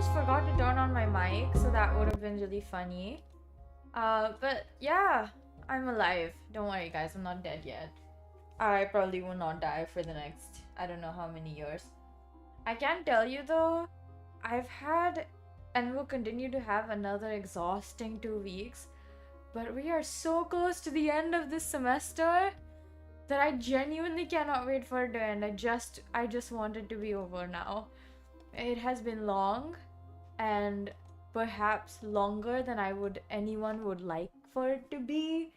almost forgot to turn on my mic, so that would have been really funny. But yeah, I'm alive. Don't worry, guys, I'm not dead yet. I probably will not die for the next, I don't know how many years. I can tell you though, I've had and will continue to have another exhausting 2 weeks, but we are so close to the end of this semester that I genuinely cannot wait for it to end. I just want it to be over now. It has been long, and perhaps longer than anyone would like for it to be.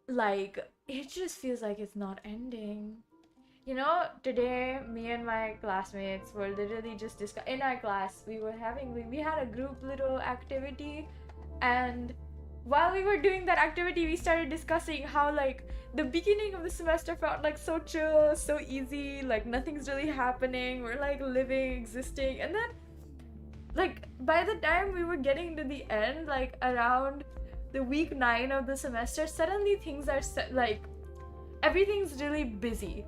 Like, it just feels like it's not ending. You know, today me and my classmates were literally just in our class. We had a group little activity, and while we were doing that activity, we started discussing how like the beginning of the semester felt like so chill, so easy, like nothing's really happening. We're like living, existing, and then like by the time we were getting to the end, like around the week 9 of the semester, suddenly things are like everything's really busy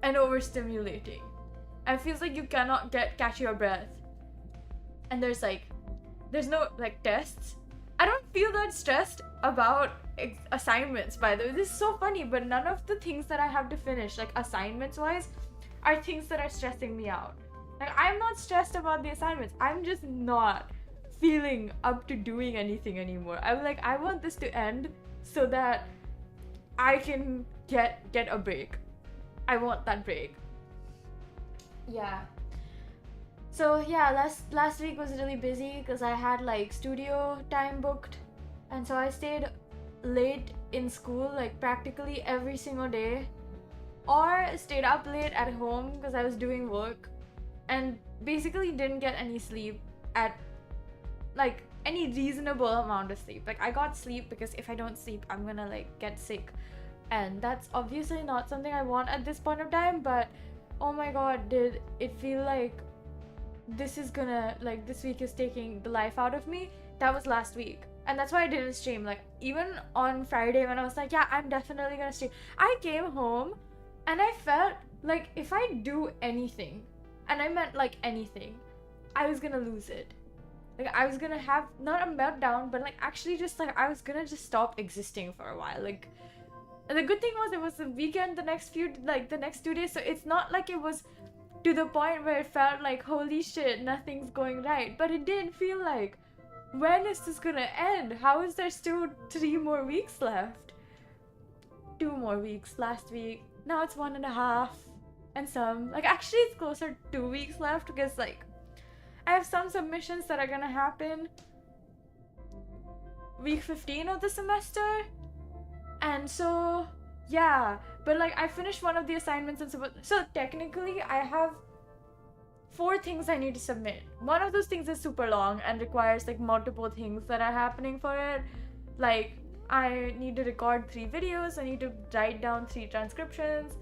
and overstimulating. It feels like you cannot catch your breath, and there's no like tests. I don't feel that stressed about assignments, by the way. This is so funny, but none of the things that I have to finish, like assignments wise, are things that are stressing me out. Like, I'm not stressed about the assignments. I'm just not feeling up to doing anything anymore. I'm like, I want this to end so that I can get a break. I want that break. Yeah. So yeah, last week was really busy because I had like studio time booked, and so I stayed late in school like practically every single day, or stayed up late at home because I was doing work, and basically didn't get any sleep at like any reasonable amount of sleep. Like, I got sleep because if I don't sleep, I'm gonna like get sick, and that's obviously not something I want at this point of time. But oh my god, did it feel like this week is taking the life out of me. That was last week, and that's why I didn't stream. Like, even on Friday when I was like, yeah, I'm definitely gonna stream, I came home and I felt like if I do anything, and I meant like anything, I was gonna lose it. Like, I was gonna have not a meltdown, but like actually just like I was gonna just stop existing for a while. Like, and the good thing was it was the weekend the next 2 days, so it's not like it was to the point where it felt like holy shit, nothing's going right. But it did feel like, when is this gonna end? How is there still 3 more weeks left? 2 more weeks last week. Now it's 1.5 and some. Like, actually it's closer to 2 weeks left because like I have some submissions that are gonna happen week 15 of the semester. And so yeah, but like I finished one of the assignments, and so technically I have 4 things I need to submit. One of those things is super long and requires like multiple things that are happening for it. Like, I need to record 3 videos, I need to write down 3 transcriptions,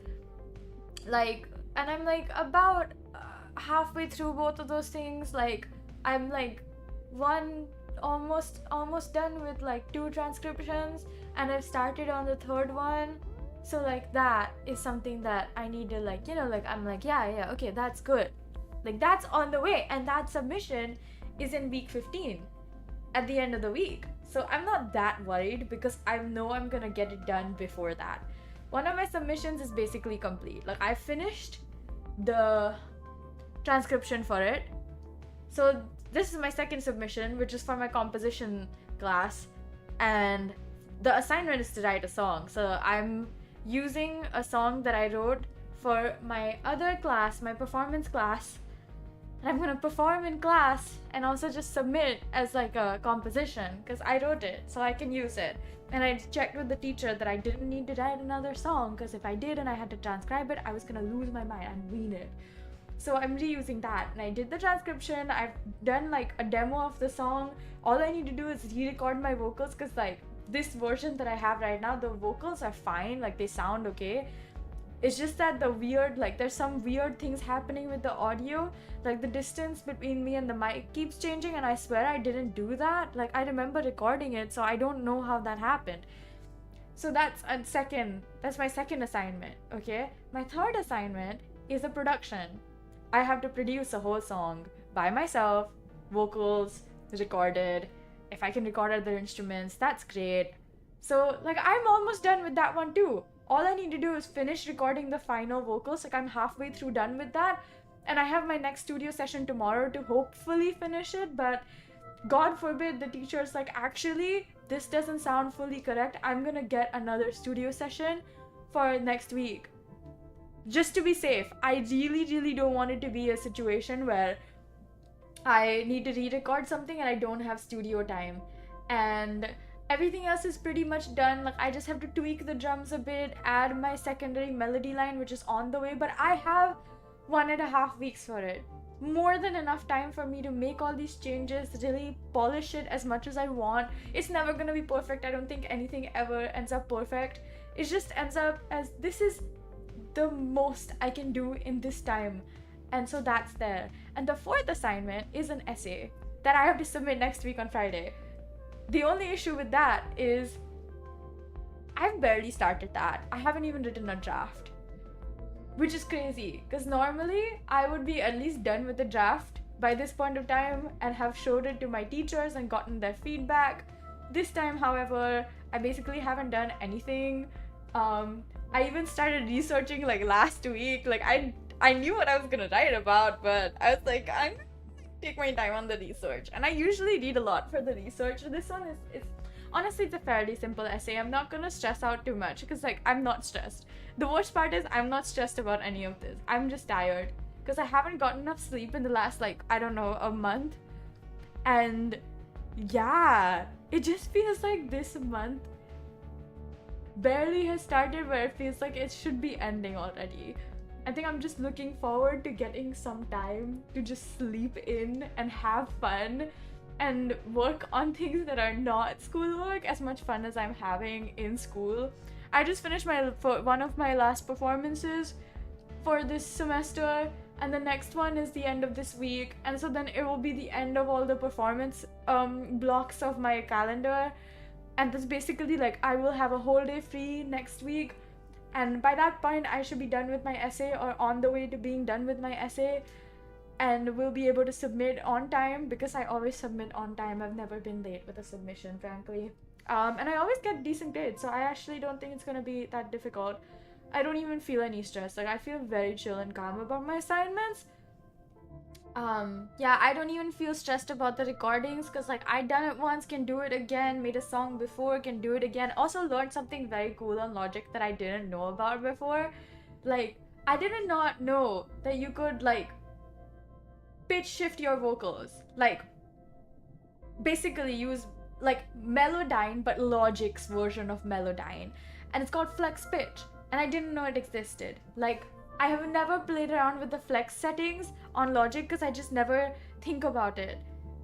like, and I'm like about halfway through both of those things. Like, I'm like almost done with like 2 transcriptions, and I've started on the 3rd one. So like that is something that I need to like, you know, like I'm like, yeah, okay, that's good. Like, that's on the way, and that submission is in week 15 at the end of the week. So I'm not that worried because I know I'm gonna get it done before that. One of my submissions is basically complete. Like, I finished the transcription for it. So this is my 2nd submission, which is for my composition class, and the assignment is to write a song. So I'm using a song that I wrote for my other class, my performance class, and I'm gonna perform in class and also just submit as like a composition because I wrote it, so I can use it. And I checked with the teacher that I didn't need to write another song, because if I did and I had to transcribe it, I was gonna lose my mind and ruin it. So I'm reusing that, and I did the transcription. I've done like a demo of the song. All I need to do is re-record my vocals, because like this version that I have right now, the vocals are fine, like they sound okay. It's just that there's some weird things happening with the audio, like the distance between me and the mic keeps changing, and I swear I didn't do that. Like, I remember recording it, so I don't know how that happened. So that's my 2nd assignment, okay? My 3rd assignment is a production. I have to produce a whole song by myself, vocals recorded. If I can record other instruments, that's great. So like I'm almost done with that one too. All I need to do is finish recording the final vocals. Like I'm halfway through done with that, and I have my next studio session tomorrow to hopefully finish it. But God forbid the teacher's like, actually this doesn't sound fully correct, I'm gonna get another studio session for next week just to be safe. I really don't want it to be a situation where I need to re-record something and I don't have studio time. And everything else is pretty much done. Like I just have to tweak the drums a bit, add my secondary melody line, which is on the way, but I have 1.5 weeks for it. More than enough time for me to make all these changes, really polish it as much as I want. It's never gonna be perfect. I don't think anything ever ends up perfect. It just ends up as this is the most I can do in this time. And so that's there. And the fourth assignment is an essay that I have to submit next week on Friday. The only issue with that is I've barely started that. I haven't even written a draft, which is crazy because normally I would be at least done with the draft by this point of time and have showed it to my teachers and gotten their feedback. This time, however, I basically haven't done anything. I even started researching like last week. Like I knew what I was gonna write about, but I was like, I'm gonna take my time on the research. And I usually read a lot for the research. This one is honestly, it's a fairly simple essay. I'm not gonna stress out too much because like I'm not stressed. The worst part is I'm not stressed about any of this. I'm just tired because I haven't gotten enough sleep in the last like, I don't know, a month. And yeah, it just feels like this month barely has started where it feels like it should be ending already. I think I'm just looking forward to getting some time to just sleep in and have fun and work on things that are not schoolwork as much fun as I'm having in school. I just finished one of my last performances for this semester, and the next one is the end of this week, and so then it will be the end of all the performance blocks of my calendar. And that's basically like I will have a whole day free next week, and by that point I should be done with my essay or on the way to being done with my essay, and will be able to submit on time because I always submit on time. I've never been late with a submission, frankly. And I always get decent grades, so I actually don't think it's gonna be that difficult. I don't even feel any stress. Like I feel very chill and calm about my assignments. Yeah, I don't even feel stressed about the recordings because like I done it once, can do it again, made a song before, can do it again. Also learned something very cool on Logic that I didn't know about before. Like I did not know that you could like pitch shift your vocals, like basically use like Melodyne but Logic's version of Melodyne, and it's called flex pitch, and I didn't know it existed. Like I have never played around with the flex settings on Logic because I just never think about it,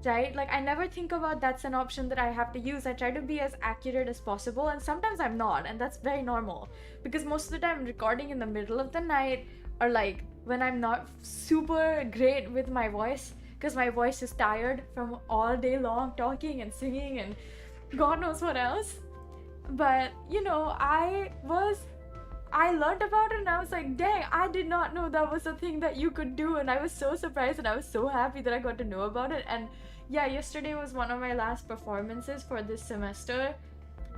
right? Like I never think about that's an option that I have to use. I try to be as accurate as possible, and sometimes I'm not, and that's very normal because most of the time I'm recording in the middle of the night or like when I'm not super great with my voice because my voice is tired from all day long talking and singing and God knows what else. But you know, I learned about it and I was like, dang, I did not know that was a thing that you could do, and I was so surprised and I was so happy that I got to know about it. And yeah, yesterday was one of my last performances for this semester,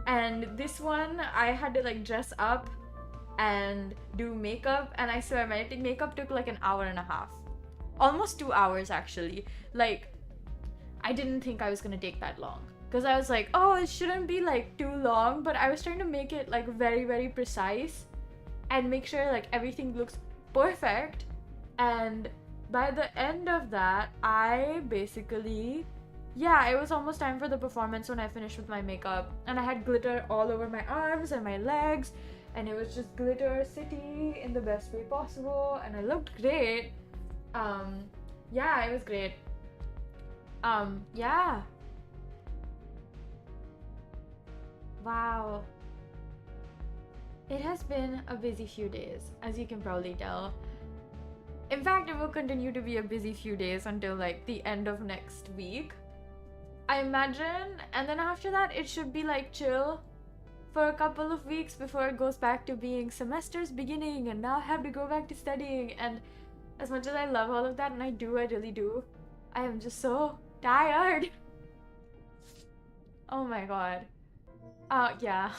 and this one I had to like dress up and do makeup, and I swear my makeup took like an hour and a half, almost 2 hours actually. Like I didn't think I was gonna take that long because I was like, oh, it shouldn't be like too long, but I was trying to make it like very precise and make sure like everything looks perfect. And by the end of that, I basically, yeah, it was almost time for the performance when I finished with my makeup, and I had glitter all over my arms and my legs, and it was just glitter city in the best way possible, and I looked great. Yeah, it was great. Yeah. Wow. It has been a busy few days, as you can probably tell. In fact, it will continue to be a busy few days until like the end of next week, I imagine. And then after that, it should be like chill for a couple of weeks before it goes back to being semester's beginning, and now I have to go back to studying. And as much as I love all of that, and I really do, I am just so tired. Oh my god. Yeah.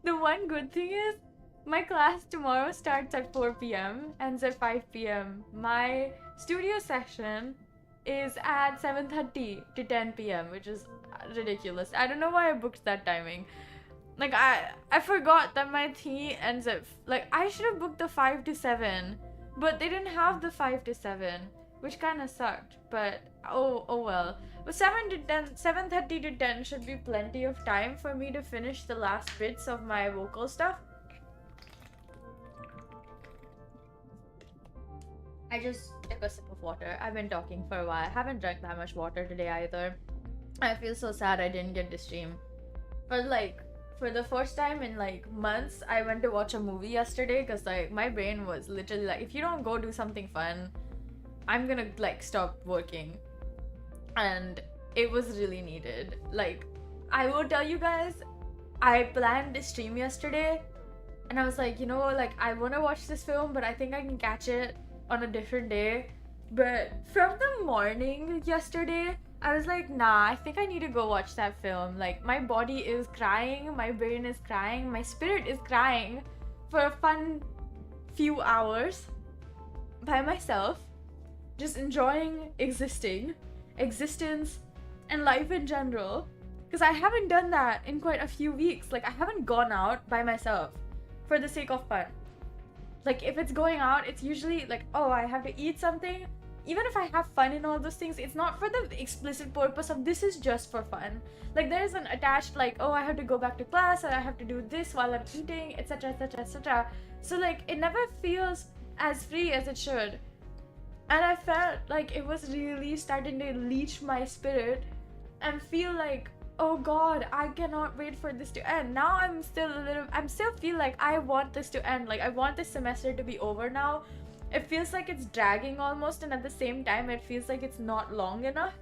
The one good thing is, my class tomorrow starts at 4 p.m. ends at 5 p.m. My studio session is at 7:30 to 10 p.m., which is ridiculous. I don't know why I booked that timing. Like, I forgot that my thingy ends at, like, I should have booked the 5 to 7, but they didn't have the 5 to 7, which kind of sucked. But oh well. But 7:30 to 10 should be plenty of time for me to finish the last bits of my vocal stuff. I just took a sip of water. I've been talking for a while. I haven't drank that much water today either. I feel so sad I didn't get to stream. But like, for the first time in like months, I went to watch a movie yesterday because like my brain was literally like, if you don't go do something fun, I'm gonna like stop working. And it was really needed. Like, I will tell you guys, I planned to stream yesterday and I was like, you know, like I want to watch this film, but I think I can catch it on a different day. But from the morning yesterday, I was like, nah, I think I need to go watch that film. Like, my body is crying, my brain is crying, my spirit is crying for a fun few hours by myself, just enjoying existence and life in general, because I haven't done that in quite a few weeks. Like, I haven't gone out by myself for the sake of fun. Like, if it's going out, it's usually like, oh, I have to eat something. Even if I have fun in all those things, it's not for the explicit purpose of this is just for fun. Like, there is an attached like, oh, I have to go back to class and I have to do this while I'm eating, etc, etc, etc. So like, it never feels as free as it should. And I felt like it was really starting to leech my spirit and feel like, oh god, I cannot wait for this to end. Now I'm still feel like I want this to end. Like, I want this semester to be over now. It feels like it's dragging almost, and at the same time it feels like it's not long enough.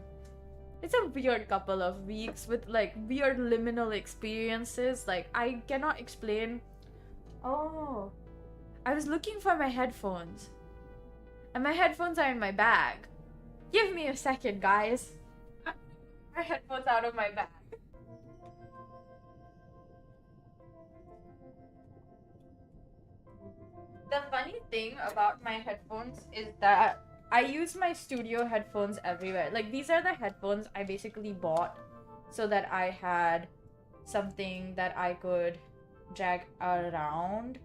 It's a weird couple of weeks with like weird liminal experiences. Like, I cannot explain. Oh, I was looking for my headphones and my headphones are in my bag. Give me a second, guys. My headphones out of my bag. The funny thing about my headphones is that I use my studio headphones everywhere. Like, these are the headphones I basically bought so that I had something that I could drag around.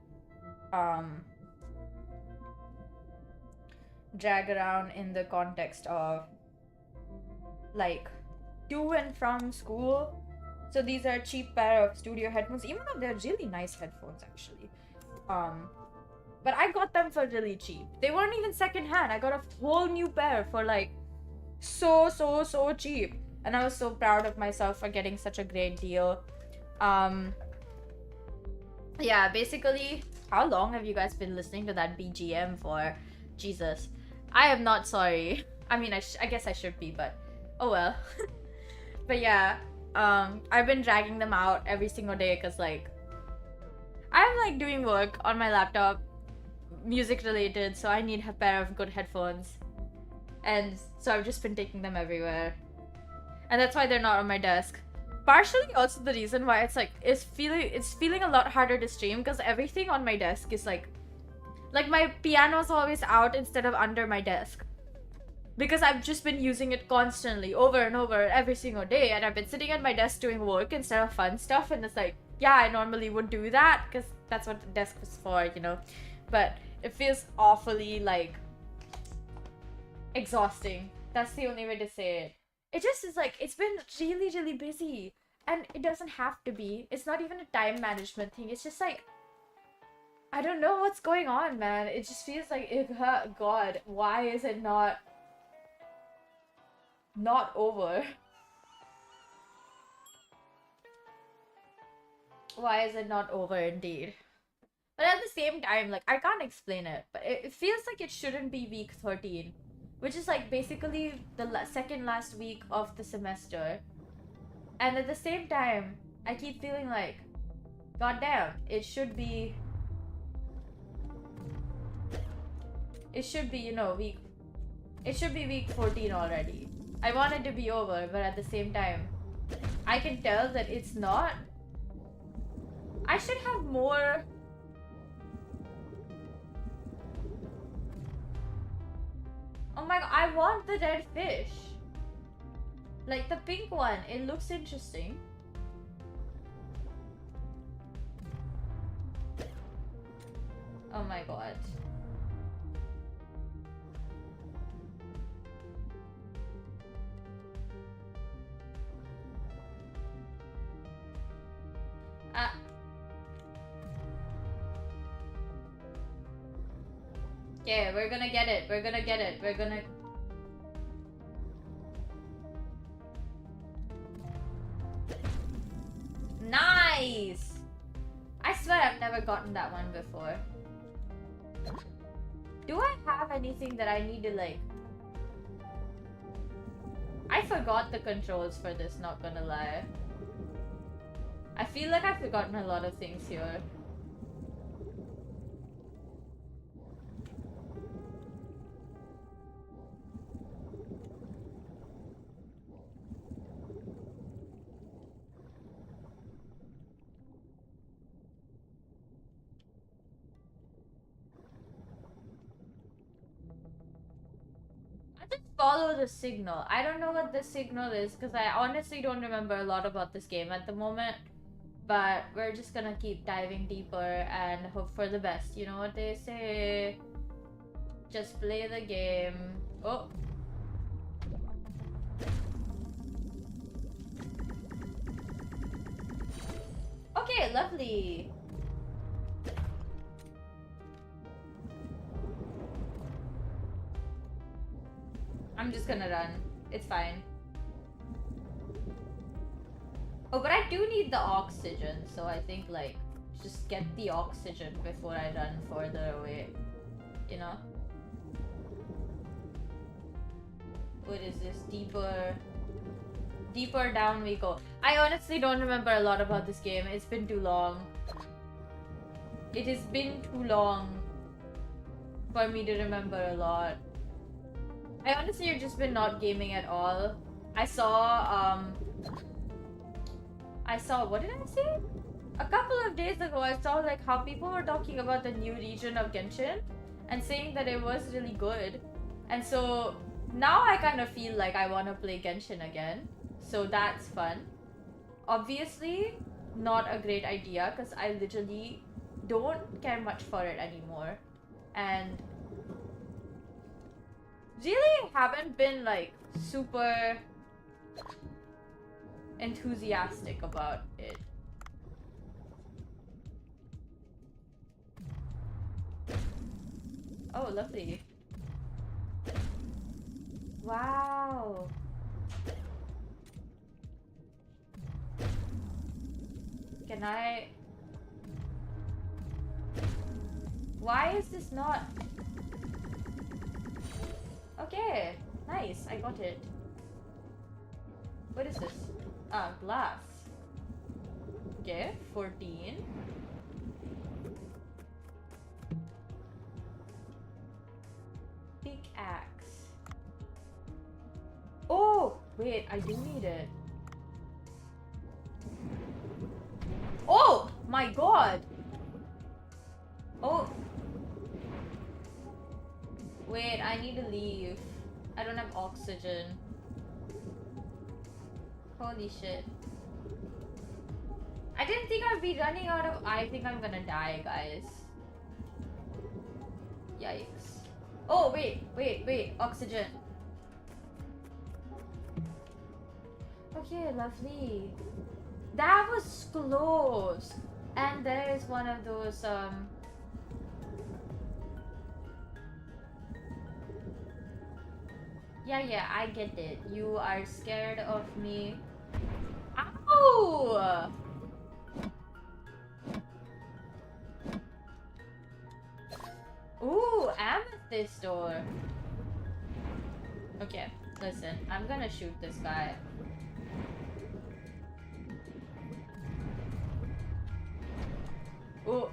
Drag around in the context of like to and from school. So these are a cheap pair of studio headphones, even though they're really nice headphones actually. But I got them for really cheap. They weren't even secondhand. I got a whole new pair for like so cheap. And I was so proud of myself for getting such a great deal. Yeah, basically, how long have you guys been listening to that BGM for? Jesus. I am not sorry. I mean, I guess I should be, but oh well. But yeah, I've been dragging them out every single day because like I'm like doing work on my laptop, music related, so I need a pair of good headphones, and so I've just been taking them everywhere, and that's why they're not on my desk. Partially also the reason why it's feeling a lot harder to stream because everything on my desk is like my piano's always out instead of under my desk, because I've just been using it constantly over and over every single day, and I've been sitting at my desk doing work instead of fun stuff, and it's like, yeah, I normally would do that because that's what the desk was for, you know, but it feels awfully like exhausting. That's the only way to say it. It just is like, it's been really busy, and it doesn't have to be. It's not even a time management thing. It's just like, I don't know what's going on, man. It just feels like, God, why is it not over? Why is it not over, indeed? But at the same time, like, I can't explain it, but it feels like it shouldn't be week 13, which is like basically the second last week of the semester. And at the same time, I keep feeling like, goddamn, it should be, you know, it should be week 14 already. I want it to be over, but at the same time, I can tell that it's not. I should have more. Oh my god, I want the dead fish. Like the pink one, it looks interesting. Oh my god. Okay, we're gonna get it. We're gonna get it. We're gonna... Nice! I swear I've never gotten that one before. Do I have anything that I need to like... I forgot the controls for this, not gonna lie. I feel like I've forgotten a lot of things here. Follow the signal. I don't know what the signal is because I honestly don't remember a lot about this game at the moment. But we're just gonna keep diving deeper and hope for the best. You know what they say? Just play the game. Oh. Okay, lovely. I'm just gonna run. It's fine. Oh, but I do need the oxygen, so I think, like, just get the oxygen before I run further away. You know? What is this? Deeper... Deeper down we go. I honestly don't remember a lot about this game. It's been too long. It has been too long for me to remember a lot. I honestly have just been not gaming at all. I saw, what did I say? A couple of days ago, I saw like how people were talking about the new region of Genshin and saying that it was really good. And so now I kind of feel like I want to play Genshin again. So that's fun. Obviously, not a great idea because I literally don't care much for it anymore. And really haven't been like super enthusiastic about it. Oh, lovely. Wow. Can I... Why is this not... Okay, nice, I got it. What is this? Ah, glass. Okay, 14. Pickaxe. Oh, wait, I do need it. Oh, my god. Oh. Wait, I need to leave. I don't have oxygen. Holy shit. I didn't think I'd be running out of... I think I'm gonna die, guys. Yikes. Oh, wait. Oxygen. Okay, lovely. That was close. And there is one of those, Yeah, I get it. You are scared of me. Ow! Ooh, amethyst door. Okay, listen. I'm gonna shoot this guy. Oh.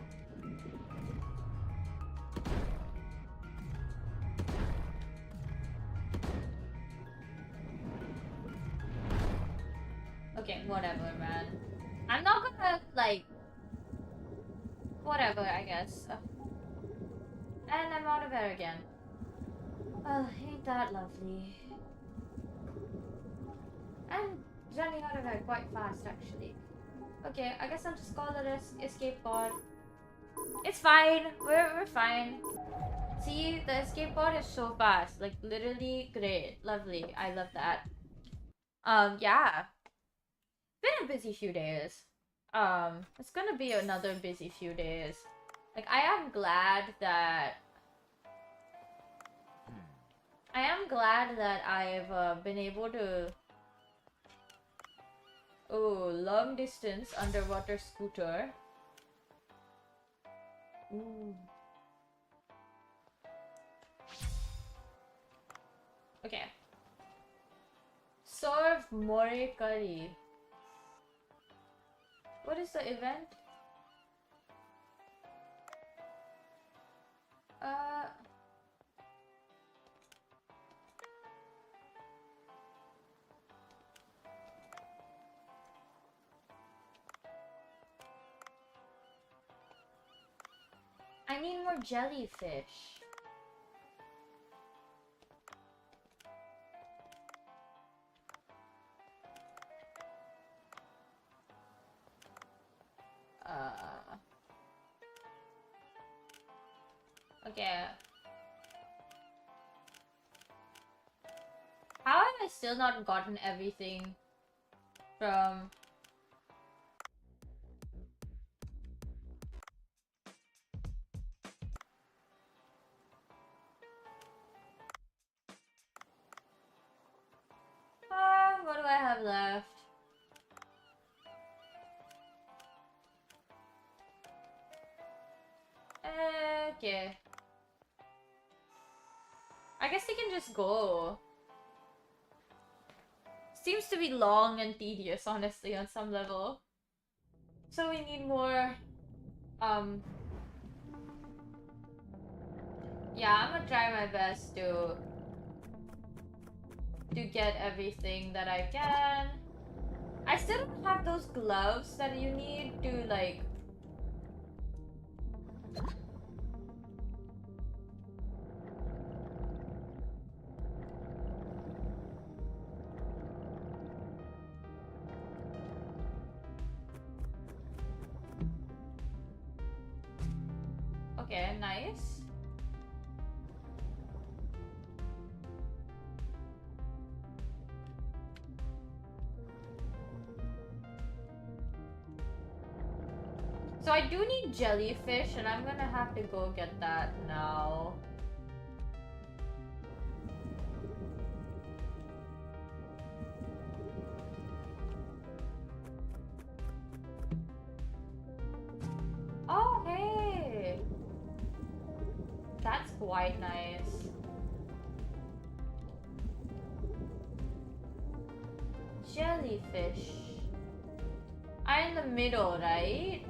Okay, whatever, man. I'm not gonna, like... Whatever, I guess. And I'm out of air again. Well, ain't that lovely. And running out of air quite fast, actually. Okay, I guess I'll just call it a escape pod. It's fine. We're fine. See, the escape pod is so fast. Like, literally great. Lovely. I love that. Yeah. Been a busy few days. It's gonna be another busy few days. Like, I am glad that I've been able to... Oh, long distance underwater scooter. Ooh. Okay. Serve more curry. What is the event? I need more jellyfish. Okay. How have I still not gotten everything from... what do I have left? Okay. I guess they can just go. Seems to be long and tedious, honestly, on some level. So we need more, yeah, I'm gonna try my best to get everything that I can. I still don't have those gloves that you need to, like... Okay, nice. So I do need jellyfish, and I'm gonna have to go get that now. Oh, hey! That's quite nice. Jellyfish. I'm in the middle, right?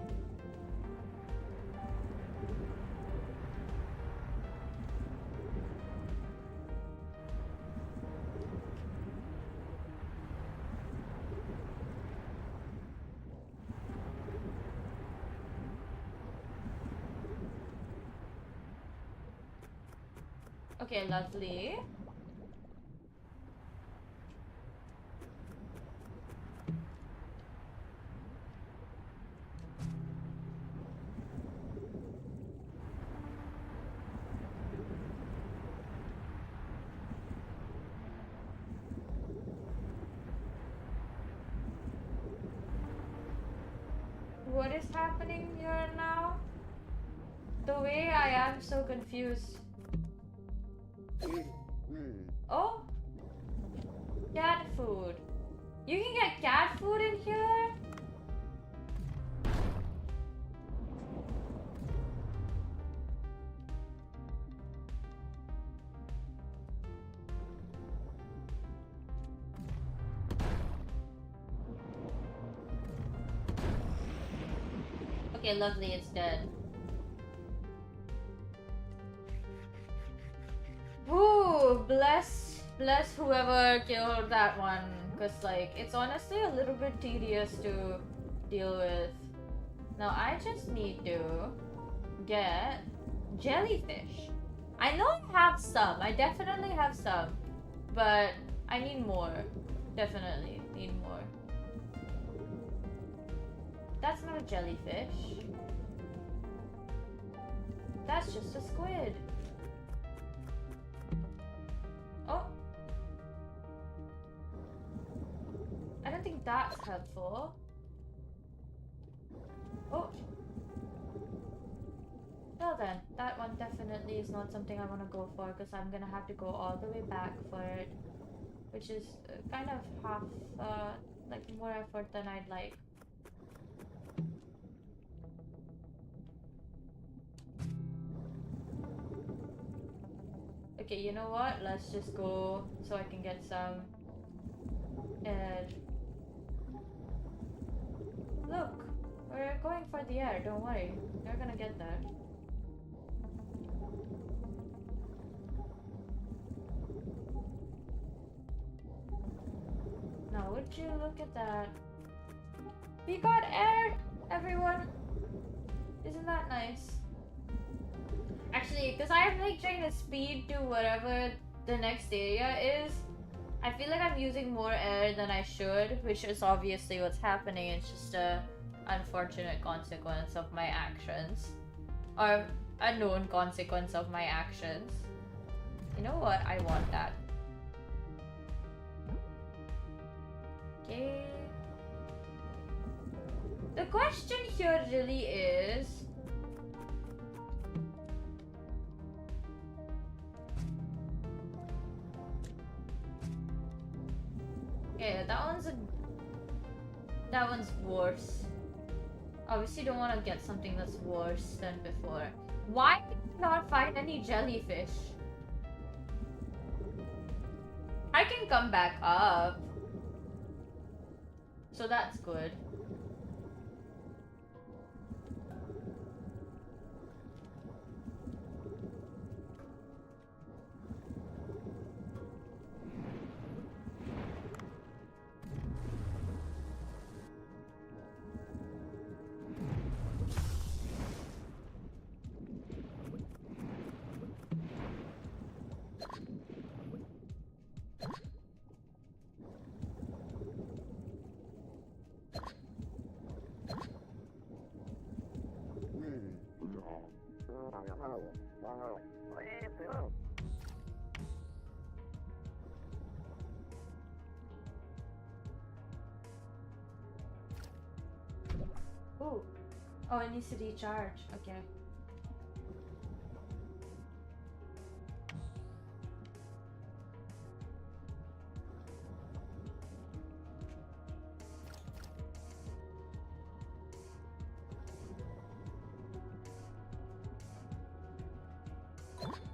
Okay, lovely. What is happening here now? The way I am so confused. Oh? Cat food. You can get cat food in here? Okay, lovely, it's dead. Ooh, bless whoever killed that one. Cause like, it's honestly a little bit tedious to deal with. Now I just need to get jellyfish. I know I have some. I definitely have some. But I need more. Definitely need more. That's not a jellyfish. That's just a squid. Oh. I don't think that's helpful. Oh. Well then, that one definitely is not something I want to go for because I'm gonna have to go all the way back for it. Which is kind of half, like more effort than I'd like. Okay, you know what? Let's just go so I can get some air. Look, we're going for the air, don't worry. We're gonna get there. Now, would you look at that? We got air, everyone! Isn't that nice? Actually, because I'm like trying to speed to whatever the next area is, I feel like I'm using more air than I should, which is obviously what's happening. It's just a unfortunate consequence of my actions. Or a known consequence of my actions. You know what? I want that. Okay. The question here really is... Okay, that one's worse. Obviously don't want to get something that's worse than before. Why did I not find any jellyfish? I can come back up. So that's good. Ooh. Oh, it needs to recharge. Okay.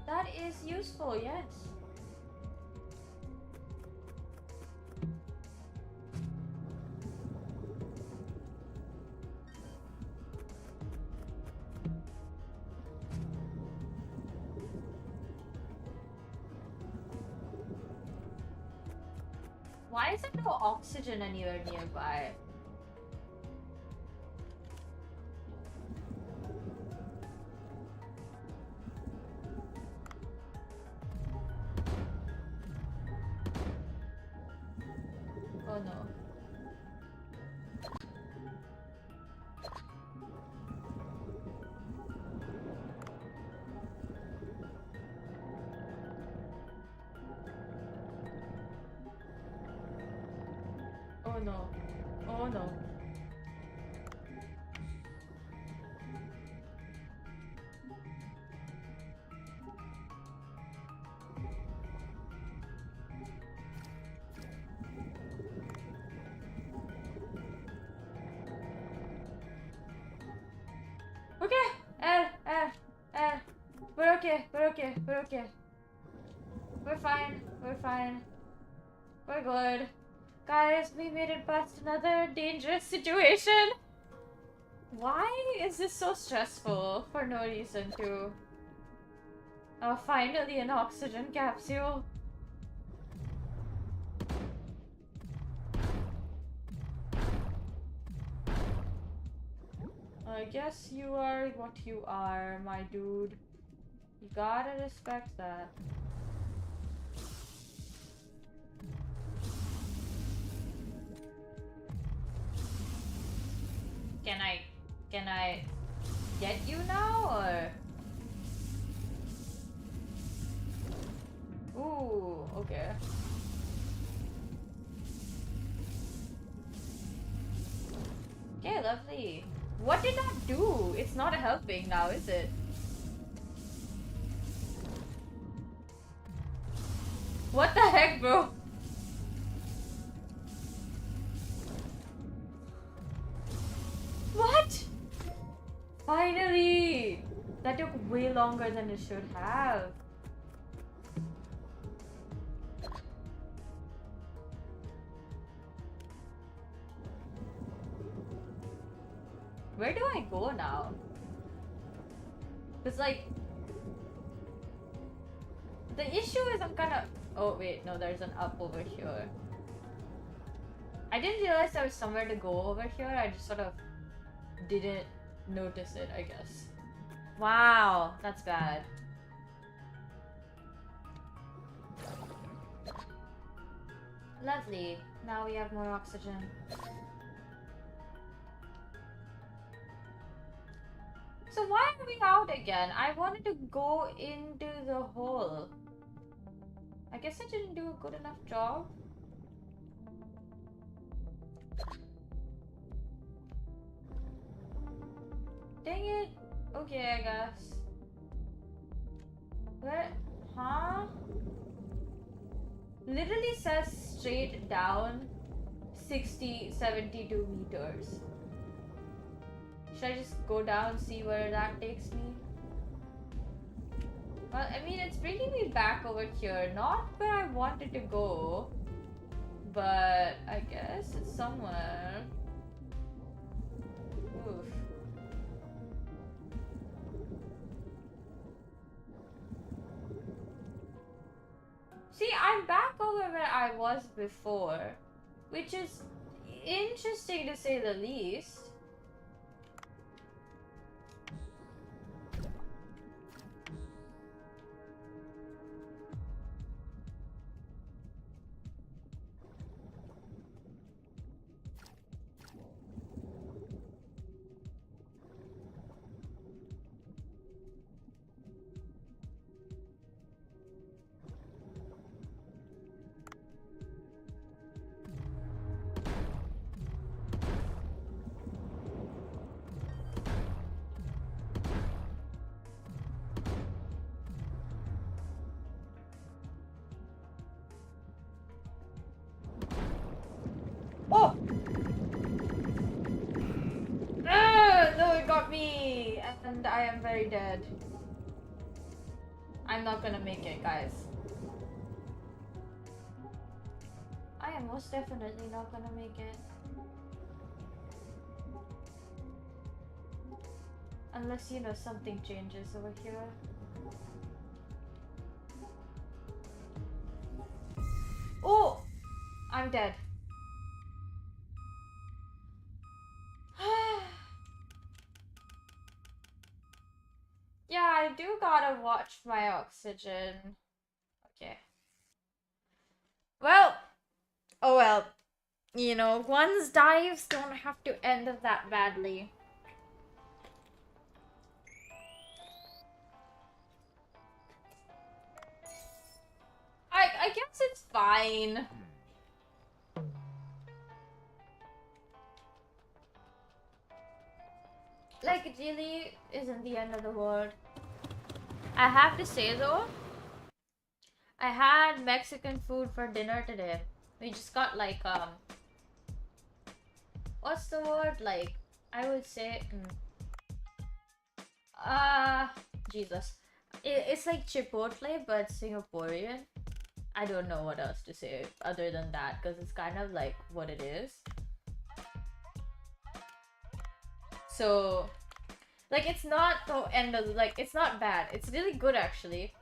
That is useful, yes. Why is there no oxygen anywhere nearby? Oh no. Oh no. Oh no. Okay, we're okay, we're okay, we're okay. We're fine, we're fine. We're good. Guys, we made it past another dangerous situation. Why is this so stressful for no reason too? Oh, finally an oxygen capsule. I guess you are what you are, my dude. You gotta respect that. Can I get you now, or? Ooh, okay. Okay, lovely. What did that do? It's not helping now, is it? What the heck, bro? What? Finally! That took way longer than it should have. Where do I go now? It's like... The issue is I'm kinda... Oh wait, no, there's an up over here. I didn't realize there was somewhere to go over here. I just sort of didn't notice it, I guess. Wow, that's bad. Lovely. Now we have more oxygen. So why are we out again? I wanted to go into the hole. I guess I didn't do a good enough job. Dang it. Okay, I guess. Where? Huh? Literally says straight down 72 meters. Should I just go down, see where that takes me? Well, I mean, it's bringing me back over here. Not where I wanted to go. But I guess it's somewhere. Oof. See, I'm back over where I was before, which is interesting to say the least. Oh! No, it got me! And I am very dead. I'm not gonna make it, guys. I am most definitely not gonna make it. Unless, you know, something changes over here. Oh! I'm dead. Yeah, I do gotta watch my oxygen. Okay. Well, oh well. You know, one's dives don't have to end that badly. I guess it's fine. Like, it really isn't the end of the world. I have to say though, I had Mexican food for dinner today. We just got like, what's the word? Like, I would say, Jesus. It's like Chipotle, but Singaporean. I don't know what else to say other than that, because it's kind of like what it is. So, like, it's not the end of, like, it's not bad. It's really good, actually.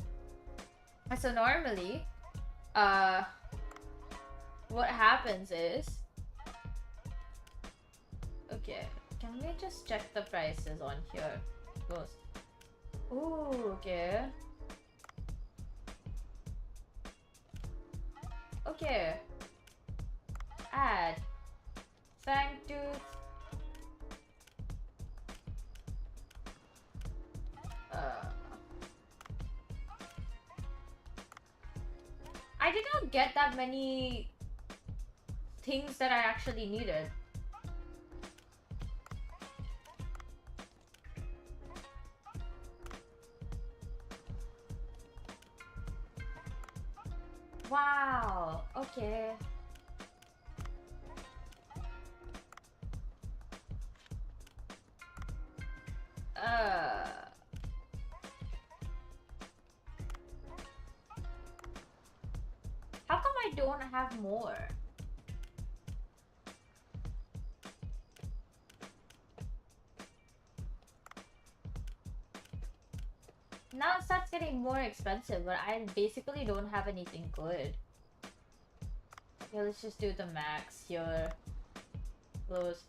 So normally, what happens is, okay, can we just check the prices on here? Close. Ooh, okay. Okay. Add. Fangtooth. I did not get that many things that I actually needed. Wow, okay. How come I don't have more? Now it starts getting more expensive, but I basically don't have anything good. Okay, let's just do the max here. Close.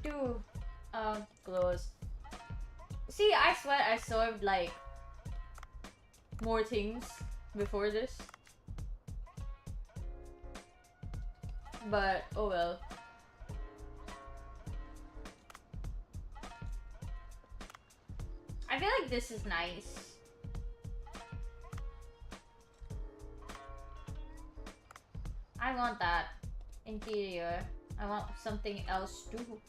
2. Close. See, I swear I served like more things before this. But, oh well. I feel like this is nice. I want that. Interior. I want something else too.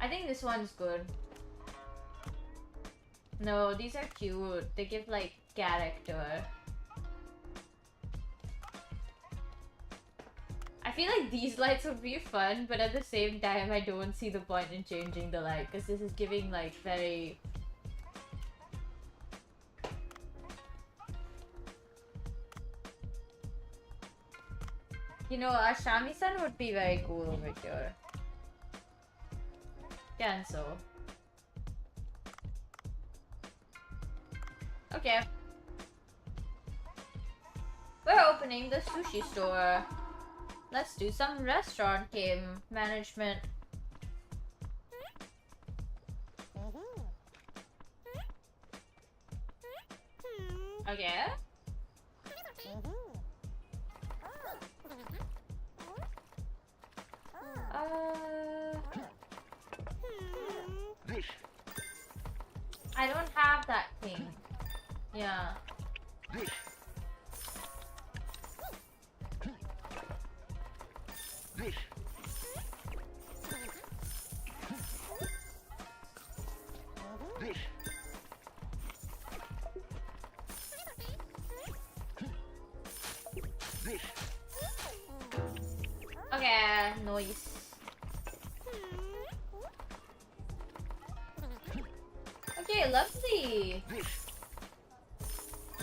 I think this one's good. No, these are cute. They give like character. I feel like these lights would be fun, but at the same time, I don't see the point in changing the light because this is giving like very... You know, a shamisen would be very cool over here. Cancel. Okay. We're opening the sushi store. Let's do some restaurant game management. Okay. I don't have that thing. Yeah. Okay, noise. Okay, lovely.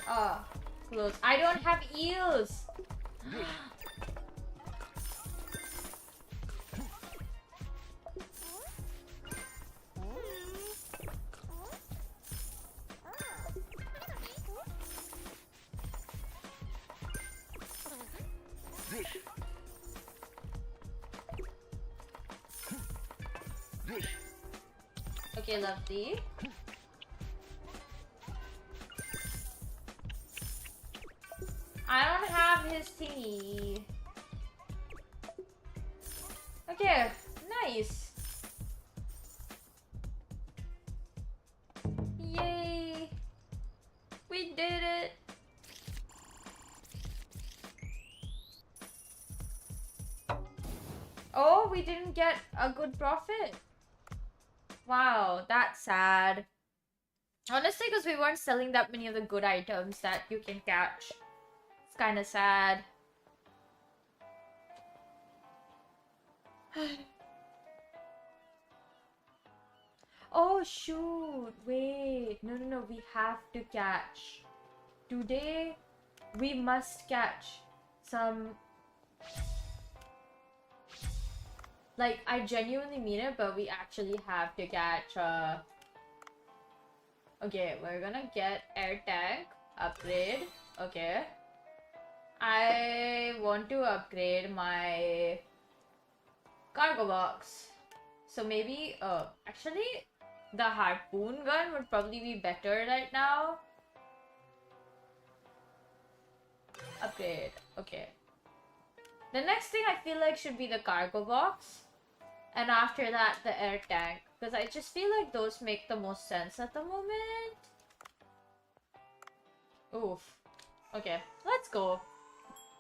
Oh, close. I don't have eels. Okay, lovely. I don't have his thingy. Okay, nice. Yay! We did it! Oh, we didn't get a good profit. Wow, that's sad. Honestly, because we weren't selling that many of the good items that you can catch. It's kind of sad. Oh, shoot. Wait. No. We have to catch. Today, we must catch some... Like, I genuinely mean it, but we actually have to catch, Okay, we're gonna get air tank, upgrade, okay. I want to upgrade my cargo box. So maybe, actually, the harpoon gun would probably be better right now. Upgrade, okay. The next thing I feel like should be the cargo box. And after that, the air tank. Because I just feel like those make the most sense at the moment. Oof. Okay, let's go.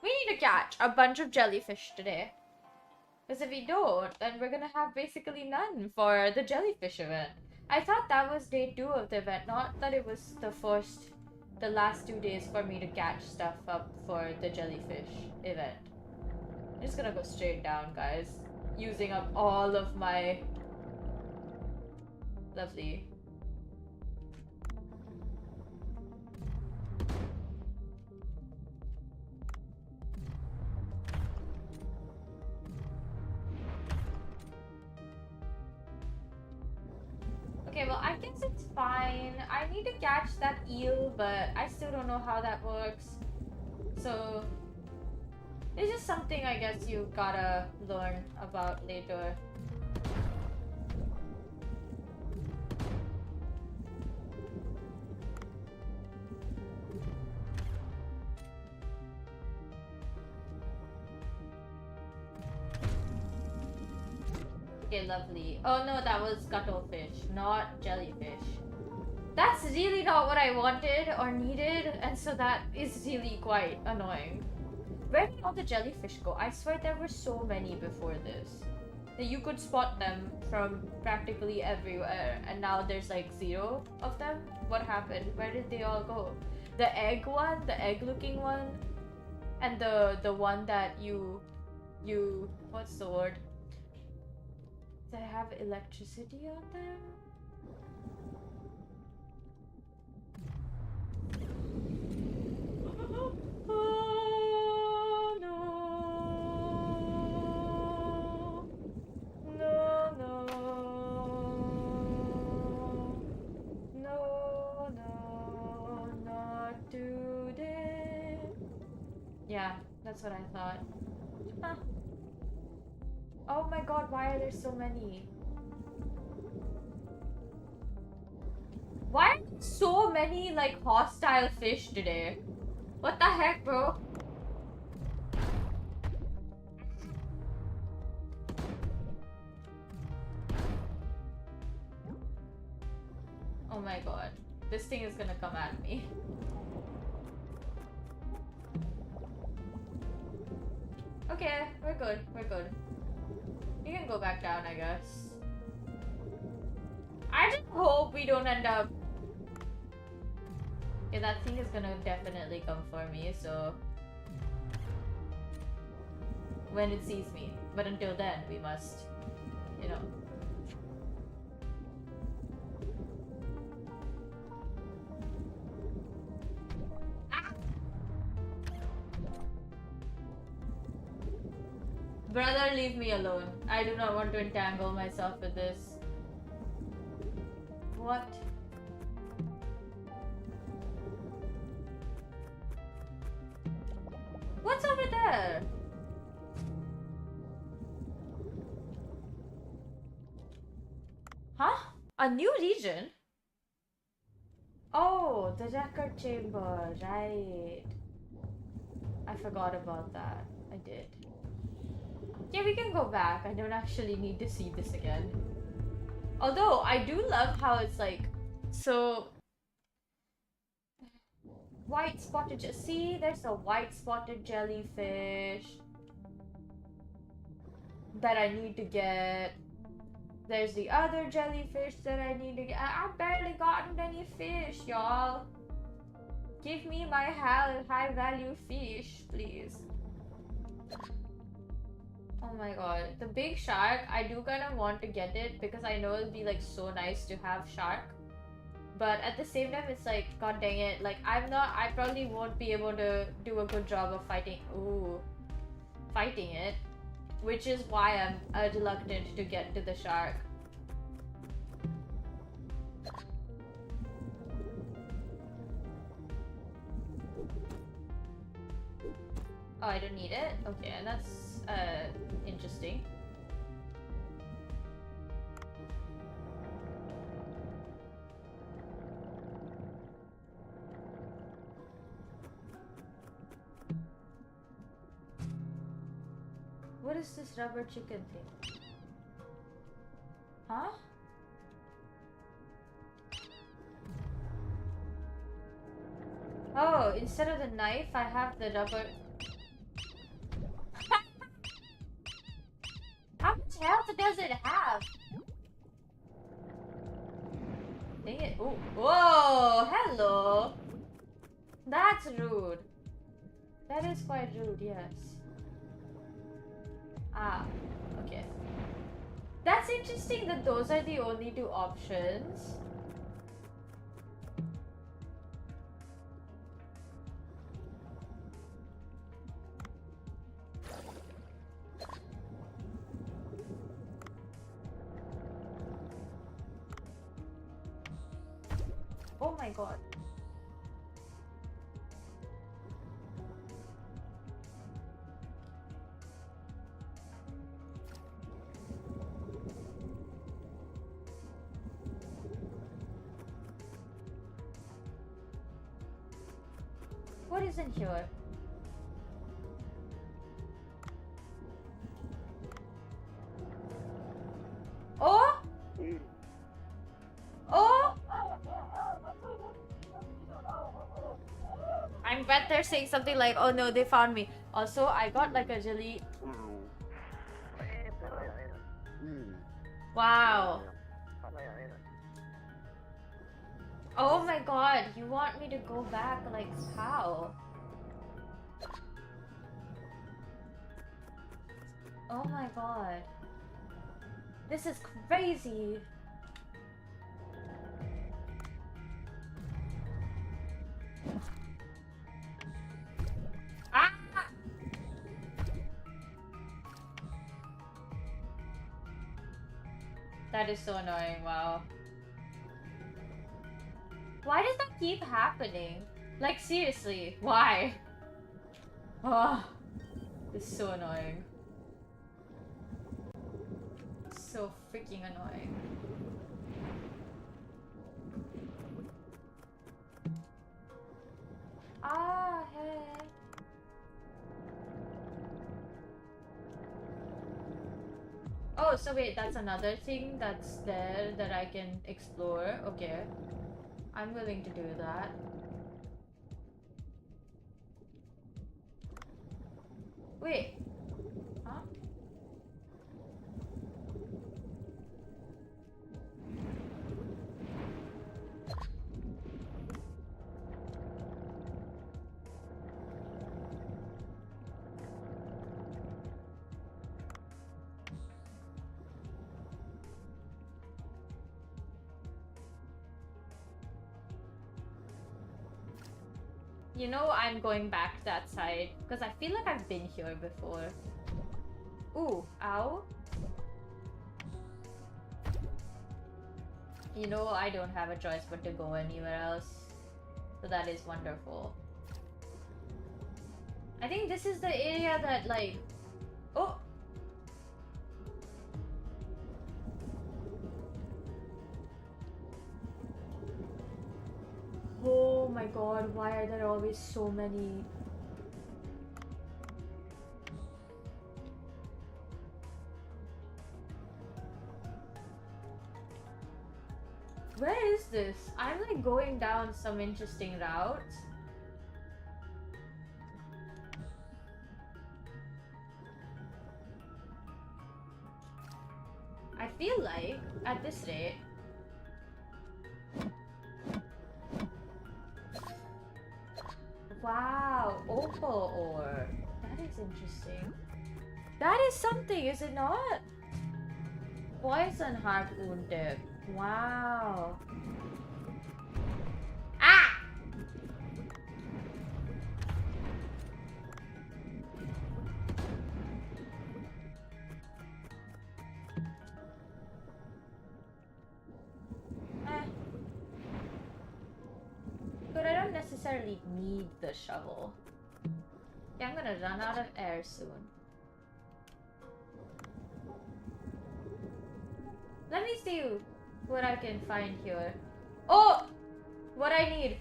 We need to catch a bunch of jellyfish today. Because if we don't, then we're gonna have basically none for the jellyfish event. I thought that was day 2 of the event, not that it was the last 2 days for me to catch stuff up for the jellyfish event. I'm just gonna go straight down, guys. Using up all of my... Lovely. Okay, well, I guess it's fine. I need to catch that eel, but I still don't know how that works. So, it's just something I guess you gotta learn about later. Okay, lovely. Oh no, that was cuttlefish, not jellyfish. That's really not what I wanted or needed, and so that is really quite annoying. Where did all the jellyfish go? I swear there were so many before this. That you could spot them from practically everywhere, and now there's like 0 of them? What happened? Where did they all go? The egg one? The egg-looking one? And the one that you... What's the word? They have electricity on them? Oh, no. No, no. No, no. Not today. Yeah, that's what I thought. Huh. Oh my god, why are there so many? Why are there so many, like, hostile fish today? What the heck, bro? Oh my god. This thing is gonna come at me. Okay, we're good, we're good. You can go back down, I guess. I just hope we don't end up... Yeah, that thing is gonna definitely come for me, so... When it sees me. But until then, we must, you know... Ah! Brother, leave me alone. I do not want to entangle myself with this. What? What's over there? Huh? A new region? Oh, the record chamber, right. I forgot about that. I did. Yeah, we can go back. I don't actually need to see this again. Although, I do love how it's like, so... White spotted see, there's a white spotted jellyfish that I need to get. There's the other jellyfish that I need to get. I've barely gotten any fish, y'all. Give me my high value fish, please. Oh my god. The big shark, I do kind of want to get it because I know it'll be like so nice to have shark. But at the same time, it's like, god dang it, like I probably won't be able to do a good job of fighting it. which is why I'm reluctant to get to the shark. Oh, I don't need it? Okay, that's interesting. What is this rubber chicken thing? Huh? Oh, instead of the knife, I have the rubber. How much health does it have? Dang it. Oh, whoa, hello. That's rude. That is quite rude, yes. Ah, okay. That's interesting that those are the only two options. Oh my god. What is in here? Oh? Oh? I bet they're saying something like, oh no, they found me. Also, I got like a really... Wow. Oh my god, you want me to go back? Like, how? Oh my god. This is crazy. Ah! That is so annoying, wow. Why does that keep happening? Like, seriously, why? Oh, this is so annoying. So freaking annoying. Ah, hey. Oh, so wait, that's another thing that's there that I can explore. Okay. I'm willing to do that. Wait. Huh? You know, I'm going back that side because I feel like I've been here before. Ooh, ow. You know, I don't have a choice but to go anywhere else. So that is wonderful. I think this is the area that, like... Oh! Oh my god, why are there always so many? Where is this? I'm like going down some interesting routes. I feel like, at this rate... Wow, opal ore. That is interesting. That is something, is it not? Poison harpoon tip. Wow. Ah! I don't necessarily need the shovel. Yeah, I'm gonna run out of air soon. Let me see what I can find here. Oh! What I need.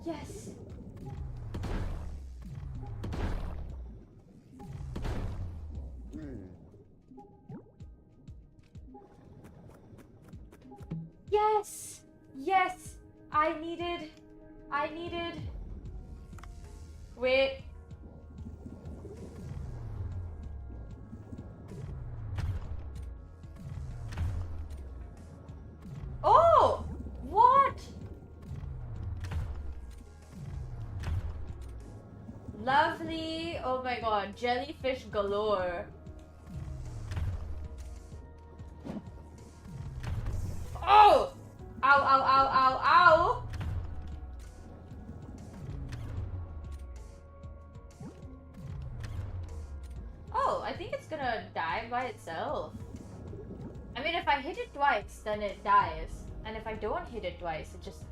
Yes. Yes! Yes! I needed... Wait. Oh! What? Lovely. Oh my god. Jellyfish galore. Oh! Ow, ow, ow, ow, ow! Oh, I think it's gonna die by itself. I mean, if I hit it twice, then it dies. And if I don't hit it twice, it just...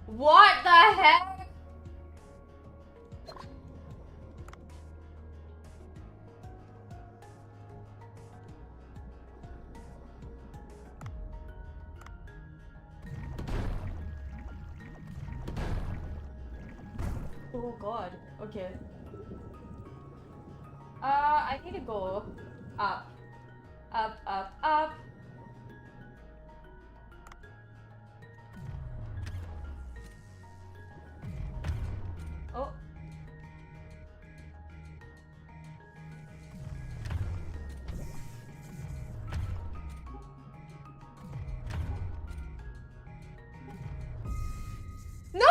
What the heck? Oh god. Okay. I need to go up. Up, up, up. Oh. No!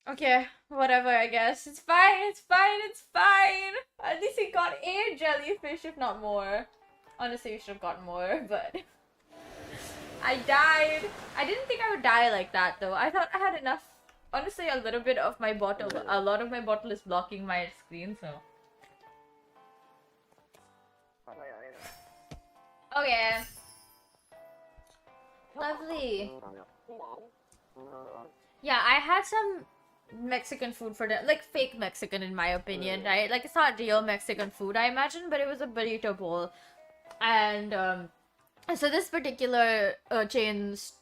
Okay, whatever, I guess. It's fine, it's fine, it's fine! At least we got 8 jellyfish, if not more. Honestly, we should have gotten more, but... I died! I didn't think I would die like that, though. I thought I had enough. Honestly, a little bit of my bottle, a lot of my bottle is blocking my screen, so... Okay. Lovely. Yeah, I had some Mexican food for dinner, like fake Mexican in my opinion, right? Like it's not real Mexican food, I imagine, but it was a burrito bowl, and so this particular chain's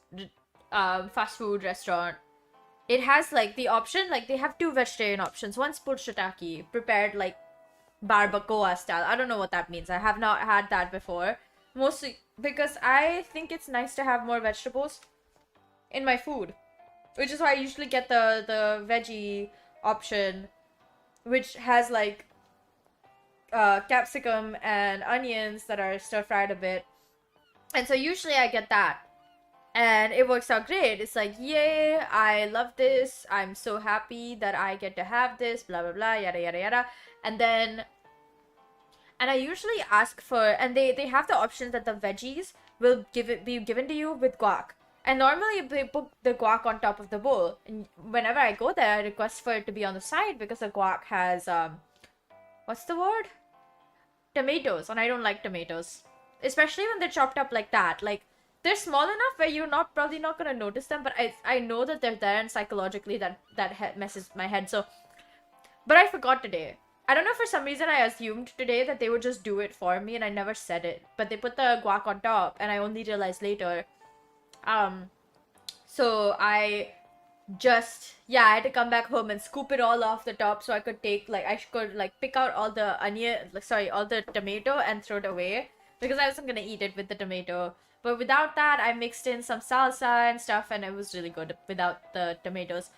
fast food restaurant, it has like the option, like they have 2 vegetarian options. One's put shiitake, prepared like barbacoa style. I don't know what that means. I have not had that before, mostly because I think it's nice to have more vegetables in my food. Which is why I usually get the veggie option, which has like capsicum and onions that are stir fried a bit. And so usually I get that. And it works out great. It's like, yay, I love this. I'm so happy that I get to have this, blah, blah, blah, yada, yada, yada. And I usually ask for, and they have the option that the veggies will be given to you with guac. And normally they put the guac on top of the bowl. And whenever I go there, I request for it to be on the side because the guac has, what's the word? Tomatoes. And I don't like tomatoes. Especially when they're chopped up like that. Like, they're small enough where you're probably not going to notice them. But I know that they're there, and psychologically that messes my head. So, but I forgot today. I don't know, for some reason I assumed today that they would just do it for me, and I never said it. But they put the guac on top, and I only realized later. So I had to come back home and scoop it all off the top so I could take, like, I could, like, pick out all the all the tomato and throw it away. Because I wasn't gonna eat it with the tomato. But without that, I mixed in some salsa and stuff, and it was really good without the tomatoes.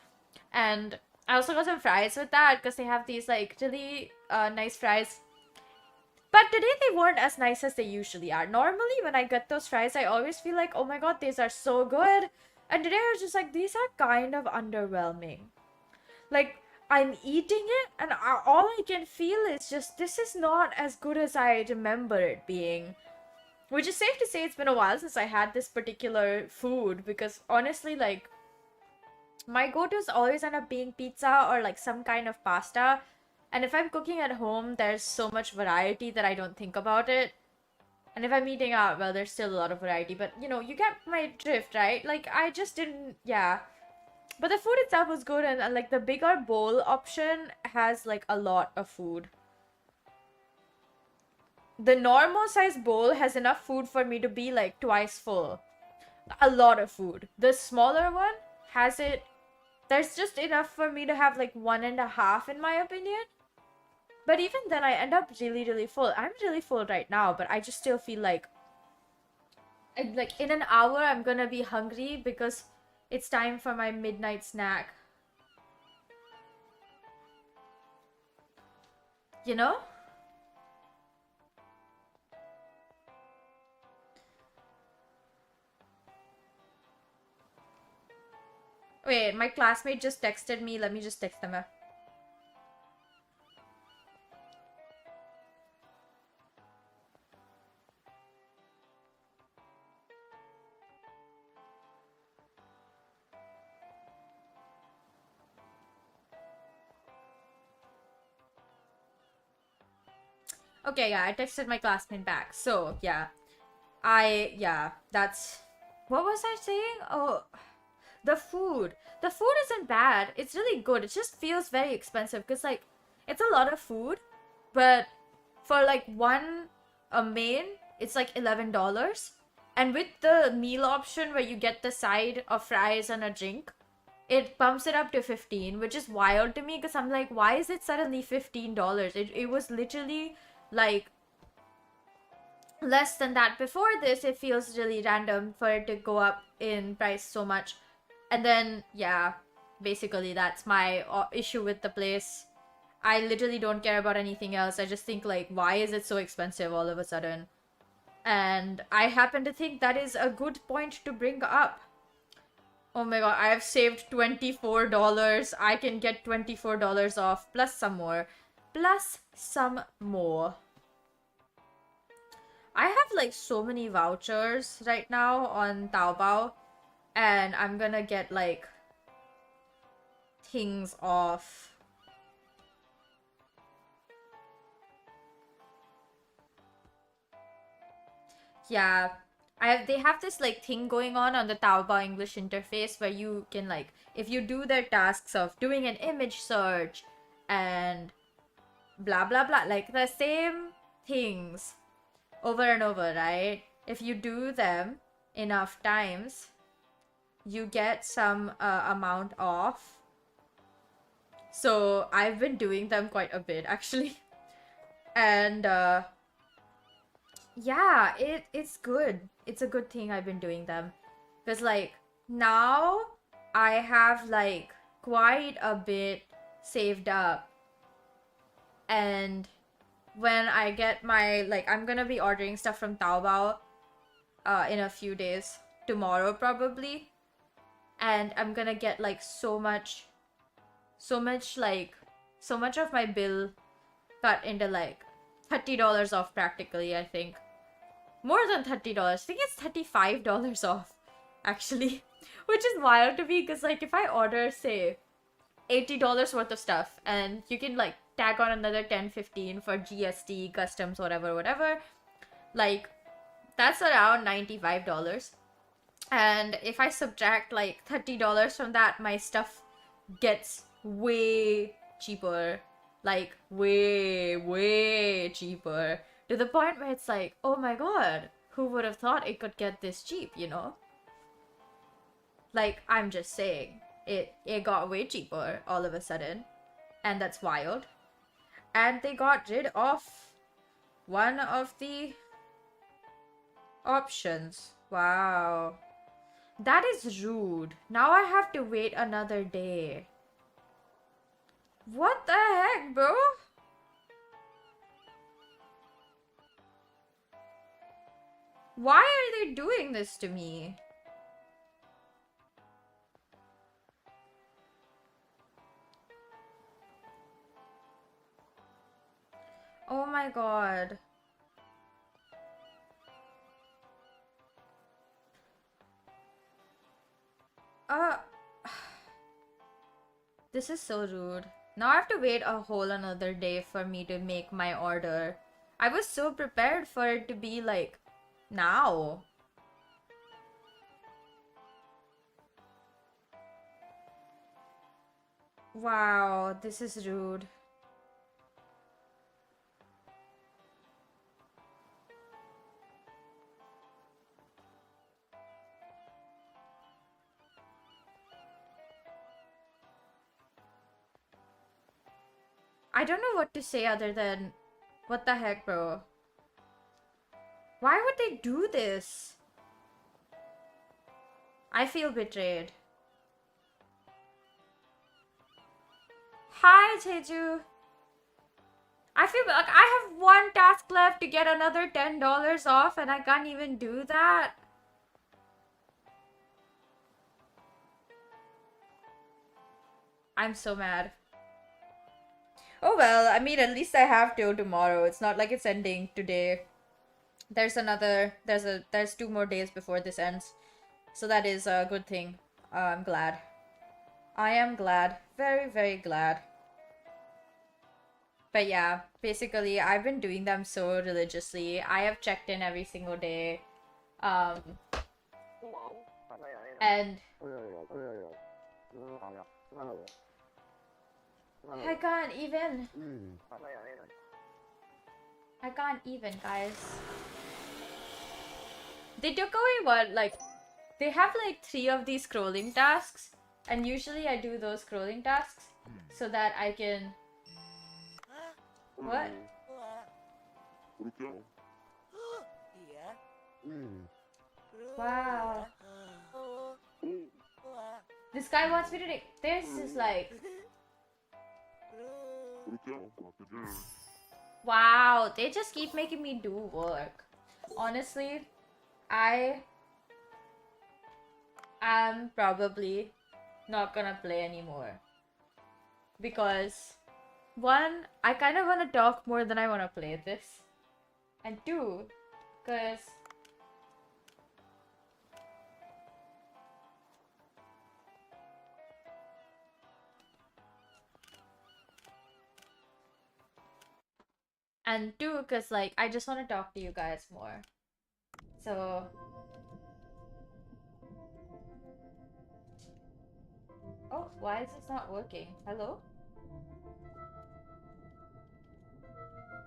And I also got some fries with that, because they have these, like, really nice fries. But today they weren't as nice as they usually are. Normally, when I get those fries, I always feel like, oh my god, these are so good. And today I was just like, these are kind of underwhelming. Like, I'm eating it, and all I can feel is just, this is not as good as I remember it being. Which is safe to say it's been a while since I had this particular food, because honestly, like, my go-tos always end up being pizza or like some kind of pasta. And if I'm cooking at home, there's so much variety that I don't think about it. And if I'm eating out, well, there's still a lot of variety. But, you know, you get my drift, right? Like, I just didn't, yeah. But the food itself was good, and like, the bigger bowl option has, like, a lot of food. The normal size bowl has enough food for me to be, like, twice full. A lot of food. The smaller one has it... There's just enough for me to have, like, 1.5, in my opinion. But even then, I end up really, really full. I'm really full right now, but I just still feel like in an hour, I'm gonna be hungry because it's time for my midnight snack. You know? Wait, my classmate just texted me. Let me just text them. Okay, yeah, I texted my classmate back. So, yeah. That's... What was I saying? Oh, the food. The food isn't bad. It's really good. It just feels very expensive because, like, it's a lot of food, but for, like, a main, it's, like, $11. And with the meal option where you get the side of fries and a drink, it bumps it up to 15, which is wild to me because I'm like, why is it suddenly $15? It was literally, like, less than that before this. It feels really random for it to go up in price so much. And then, yeah, basically that's my issue with the place. I literally don't care about anything else. I just think, like, why is it so expensive all of a sudden? And I happen to think that is a good point to bring up. Oh my god, I have saved $24. I can get $24 off, plus some more. Plus some more. I have, like, so many vouchers right now on Taobao. And I'm gonna get, like, things off. Yeah. They have this, like, thing going on the Taobao English interface where you can, like, if you do their tasks of doing an image search and blah blah blah, like the same things over and over, right? If you do them enough times, you get some amount off. So I've been doing them quite a bit, actually. And yeah, it's good. It's a good thing I've been doing them. Because, like, now I have, like, quite a bit saved up. And when I get my, like, I'm gonna be ordering stuff from Taobao in a few days. Tomorrow, probably. And I'm gonna get, like, so much of my bill cut into, like, $30 off practically, I think. More than $30. I think it's $35 off, actually. Which is wild to me, because, like, if I order, say, $80 worth of stuff, and you can, like, tag on another 10-15 for GST, customs, whatever, like, that's around $95. And if I subtract, like, $30 from that, my stuff gets way cheaper. Like, way cheaper. To the point where it's like, oh my god, who would have thought it could get this cheap, you know? Like, I'm just saying, it got way cheaper all of a sudden. And that's wild. And they got rid of one of the options. Wow. That is rude. Now I have to wait another day. What the heck, bro? Why are they doing this to me? Oh my god. Uh, this is so rude. Now I have to wait a whole another day for me to make my order. I was so prepared for it to be like now. Wow, this is rude. I don't know what to say other than, what the heck, bro? Why would they do this? I feel betrayed. Hi, Teju. I feel like I have one task left to get another $10 off and I can't even do that. I'm so mad. Oh well, I mean, at least I have till tomorrow. It's not like it's ending today. There's 2 more days before this ends. So that is a good thing. I'm glad. I am glad. Very, very glad. But yeah, basically, I've been doing them so religiously. I have checked in every single day. And I can't even. I can't even, guys. They took away what, like, they have like 3 of these scrolling tasks. And usually I do those scrolling tasks so that I can... What? Wow. This guy wants me to take... This is like... Wow, they just keep making me do work. Honestly, I am probably not gonna play anymore. Because, 1, I kind of want to talk more than I want to play this. And 2, because... And 2, because like, I just want to talk to you guys more. So... Oh, why is this not working? Hello?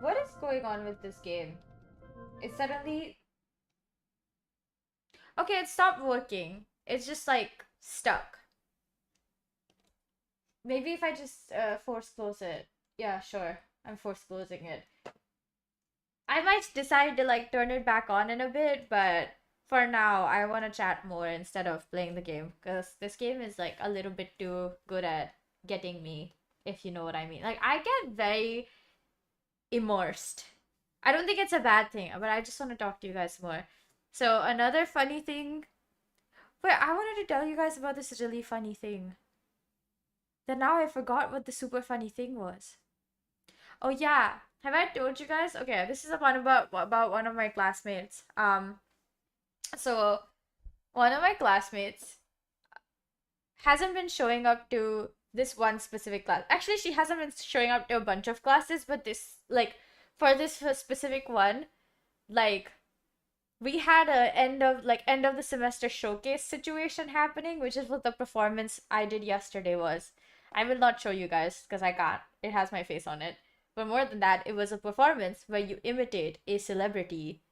What is going on with this game? It suddenly... Okay, it stopped working. It's just like, stuck. Maybe if I just force close it. Yeah, sure. I'm force closing it. I might decide to like turn it back on in a bit, but for now, I want to chat more instead of playing the game. Because this game is like a little bit too good at getting me, if you know what I mean. Like, I get very immersed. I don't think it's a bad thing, but I just want to talk to you guys more. So, another funny thing... Wait, I wanted to tell you guys about this really funny thing. Then now I forgot what the super funny thing was. Oh yeah, have I told you guys? Okay, this is one about one of my classmates. So one of my classmates hasn't been showing up to this one specific class. Actually, she hasn't been showing up to a bunch of classes, but this, like, for this specific one, like, we had a end of the semester showcase situation happening, which is what the performance I did yesterday was. I will not show you guys because I can't. It has my face on it. But more than that, it was a performance where you imitate a celebrity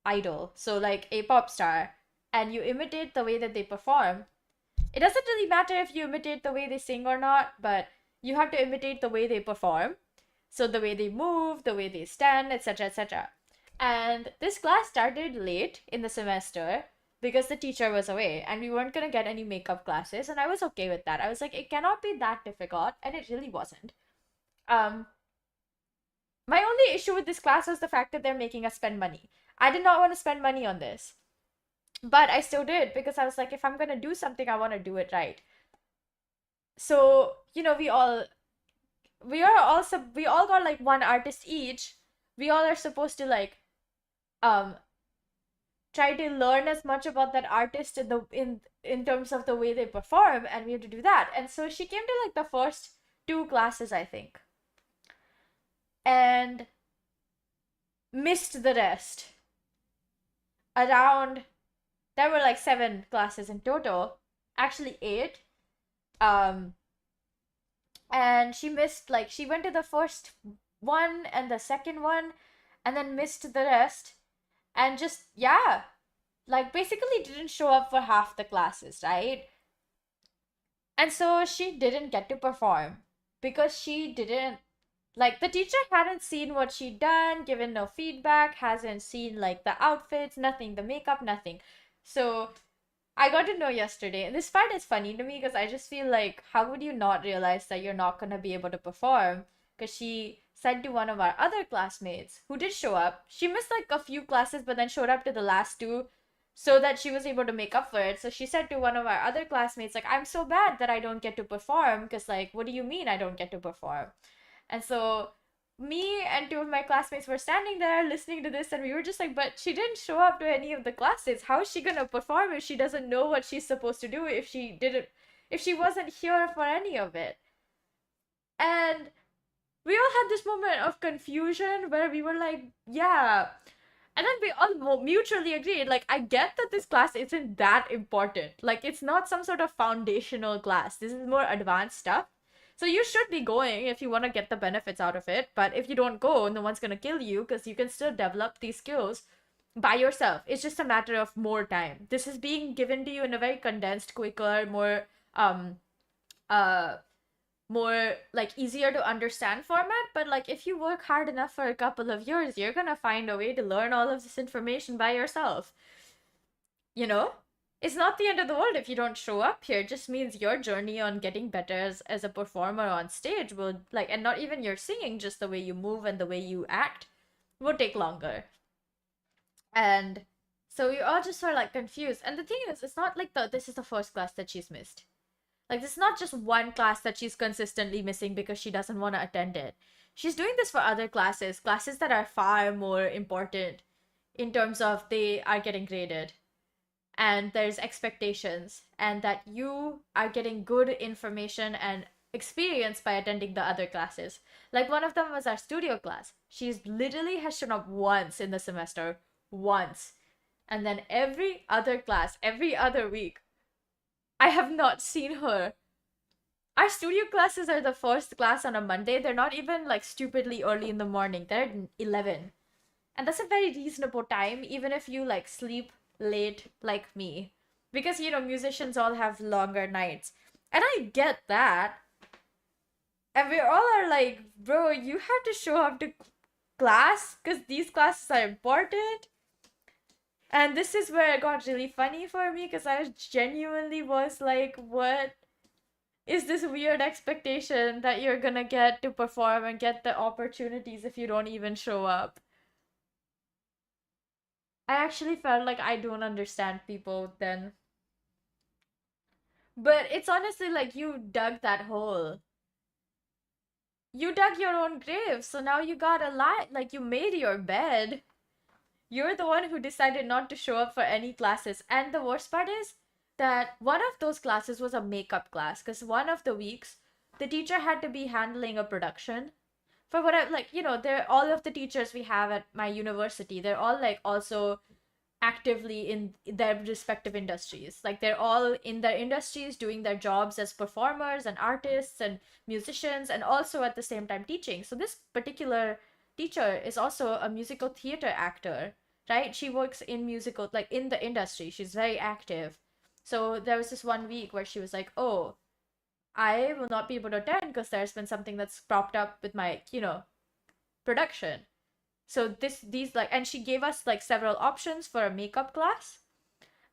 idol. So like a pop star, and you imitate the way that they perform. It doesn't really matter if you imitate the way they sing or not, but you have to imitate the way they perform. So the way they move, the way they stand, etc., etc. And this class started late in the semester because the teacher was away and we weren't going to get any makeup classes, and I was okay with that. I was like, it cannot be that difficult, and it really wasn't. My only issue with this class was the fact that they're making us spend money. I did not want to spend money on this. But I still did because I was like, if I'm going to do something, I want to do it right. So, you know, we all got like one artist each. We all are supposed to like try to learn as much about that artist in terms of the way they perform, and we have to do that. And so she came to like the first 2 classes, I think, and missed the rest. Around There were like 7 classes in total, actually 8. um and she missed, like, she went to the first one and the second one and then missed the rest, and just, yeah, like, basically didn't show up for half the classes, right? And so she didn't get to perform because she didn't, like, the teacher hadn't seen what she'd done, given no feedback, hasn't seen like the outfits, nothing, the makeup, nothing. So I got to know yesterday, and this part is funny to me because I just feel like, how would you not realize that you're not gonna be able to perform? Because she said to one of our other classmates who did show up, she missed like a few classes, but then showed up to the last 2 so that she was able to make up for it. So she said to one of our other classmates, like, I'm so bad that I don't get to perform, because, like, what do you mean I don't get to perform? And so me and 2 of my classmates were standing there listening to this, and we were just like, but she didn't show up to any of the classes. How is she gonna perform if she doesn't know what she's supposed to do, if she wasn't here for any of it? And we all had this moment of confusion where we were like, yeah. And then we all mutually agreed, like, I get that this class isn't that important. Like, it's not some sort of foundational class. This is more advanced stuff. So you should be going if you want to get the benefits out of it. But if you don't go, no one's going to kill you, because you can still develop these skills by yourself. It's just a matter of more time. This is being given to you in a very condensed, quicker, more more like easier to understand format. But like, if you work hard enough for a couple of years, you're gonna find a way to learn all of this information by yourself. You know, it's not the end of the world if you don't show up here. It just means your journey on getting better as a performer on stage will, like, and not even your singing, just the way you move and the way you act will take longer. And so we all just were like confused. And the thing is, it's not like this is the first class that she's missed. Like, this is not just one class that she's consistently missing because she doesn't want to attend it. She's doing this for other classes that are far more important in terms of they are getting graded, and there's expectations, and that you are getting good information and experience by attending the other classes. Like, one of them was our studio class. She's literally has shown up once in the semester. Once. And then every other class, every other week, I have not seen her. Our studio classes are the first class on a Monday. They're not even like stupidly early in the morning. They're at 11. And that's a very reasonable time, even if you like sleep late like me. Because, you know, musicians all have longer nights. And I get that. And we all are like, bro, you have to show up to class because these classes are important. And this is where it got really funny for me, because I genuinely was like, what is this weird expectation that you're gonna get to perform and get the opportunities if you don't even show up? I actually felt like I don't understand people then. But it's honestly like, you dug that hole. You dug your own grave, so now you gotta lie. Like, you made your bed. You're the one who decided not to show up for any classes. And the worst part is that one of those classes was a makeup class, because one of the weeks, the teacher had to be handling a production. For what I, like, you know, they're all of the teachers we have at my university, they're all like also actively in their respective industries. Like, they're all in their industries doing their jobs as performers and artists and musicians, and also at the same time teaching. So this particular teacher is also a musical theater actor, right? She works in musical, like, in the industry. She's very active. So there was this one week where she was like, oh, I will not be able to attend because there's been something that's propped up with my, you know, production. So these like, and she gave us like several options for a makeup class.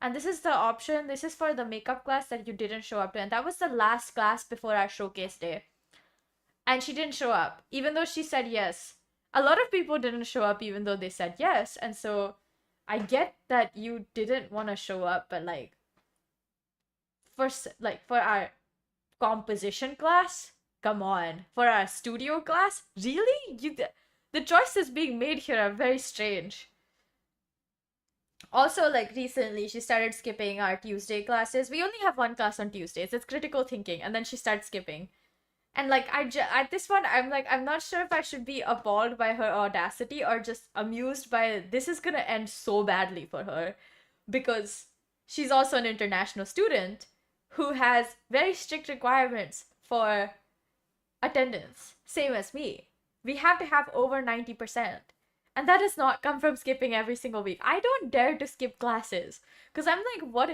And this is the option, this is for the makeup class that you didn't show up to. And that was the last class before our showcase day. And she didn't show up, even though she said yes. A lot of people didn't show up even though they said yes. And so I get that you didn't want to show up, but like, for our composition class, come on. For our studio class, really? The choices being made here are very strange. Also, like recently, she started skipping our Tuesday classes. We only have one class on Tuesdays. It's critical thinking, and then she starts skipping. And like at this point, I'm like, I'm not sure if I should be appalled by her audacity or just amused by this is gonna end so badly for her, because she's also an international student who has very strict requirements for attendance, same as me. We have to have over 90%. And that does not come from skipping every single week. I don't dare to skip classes because I'm like, what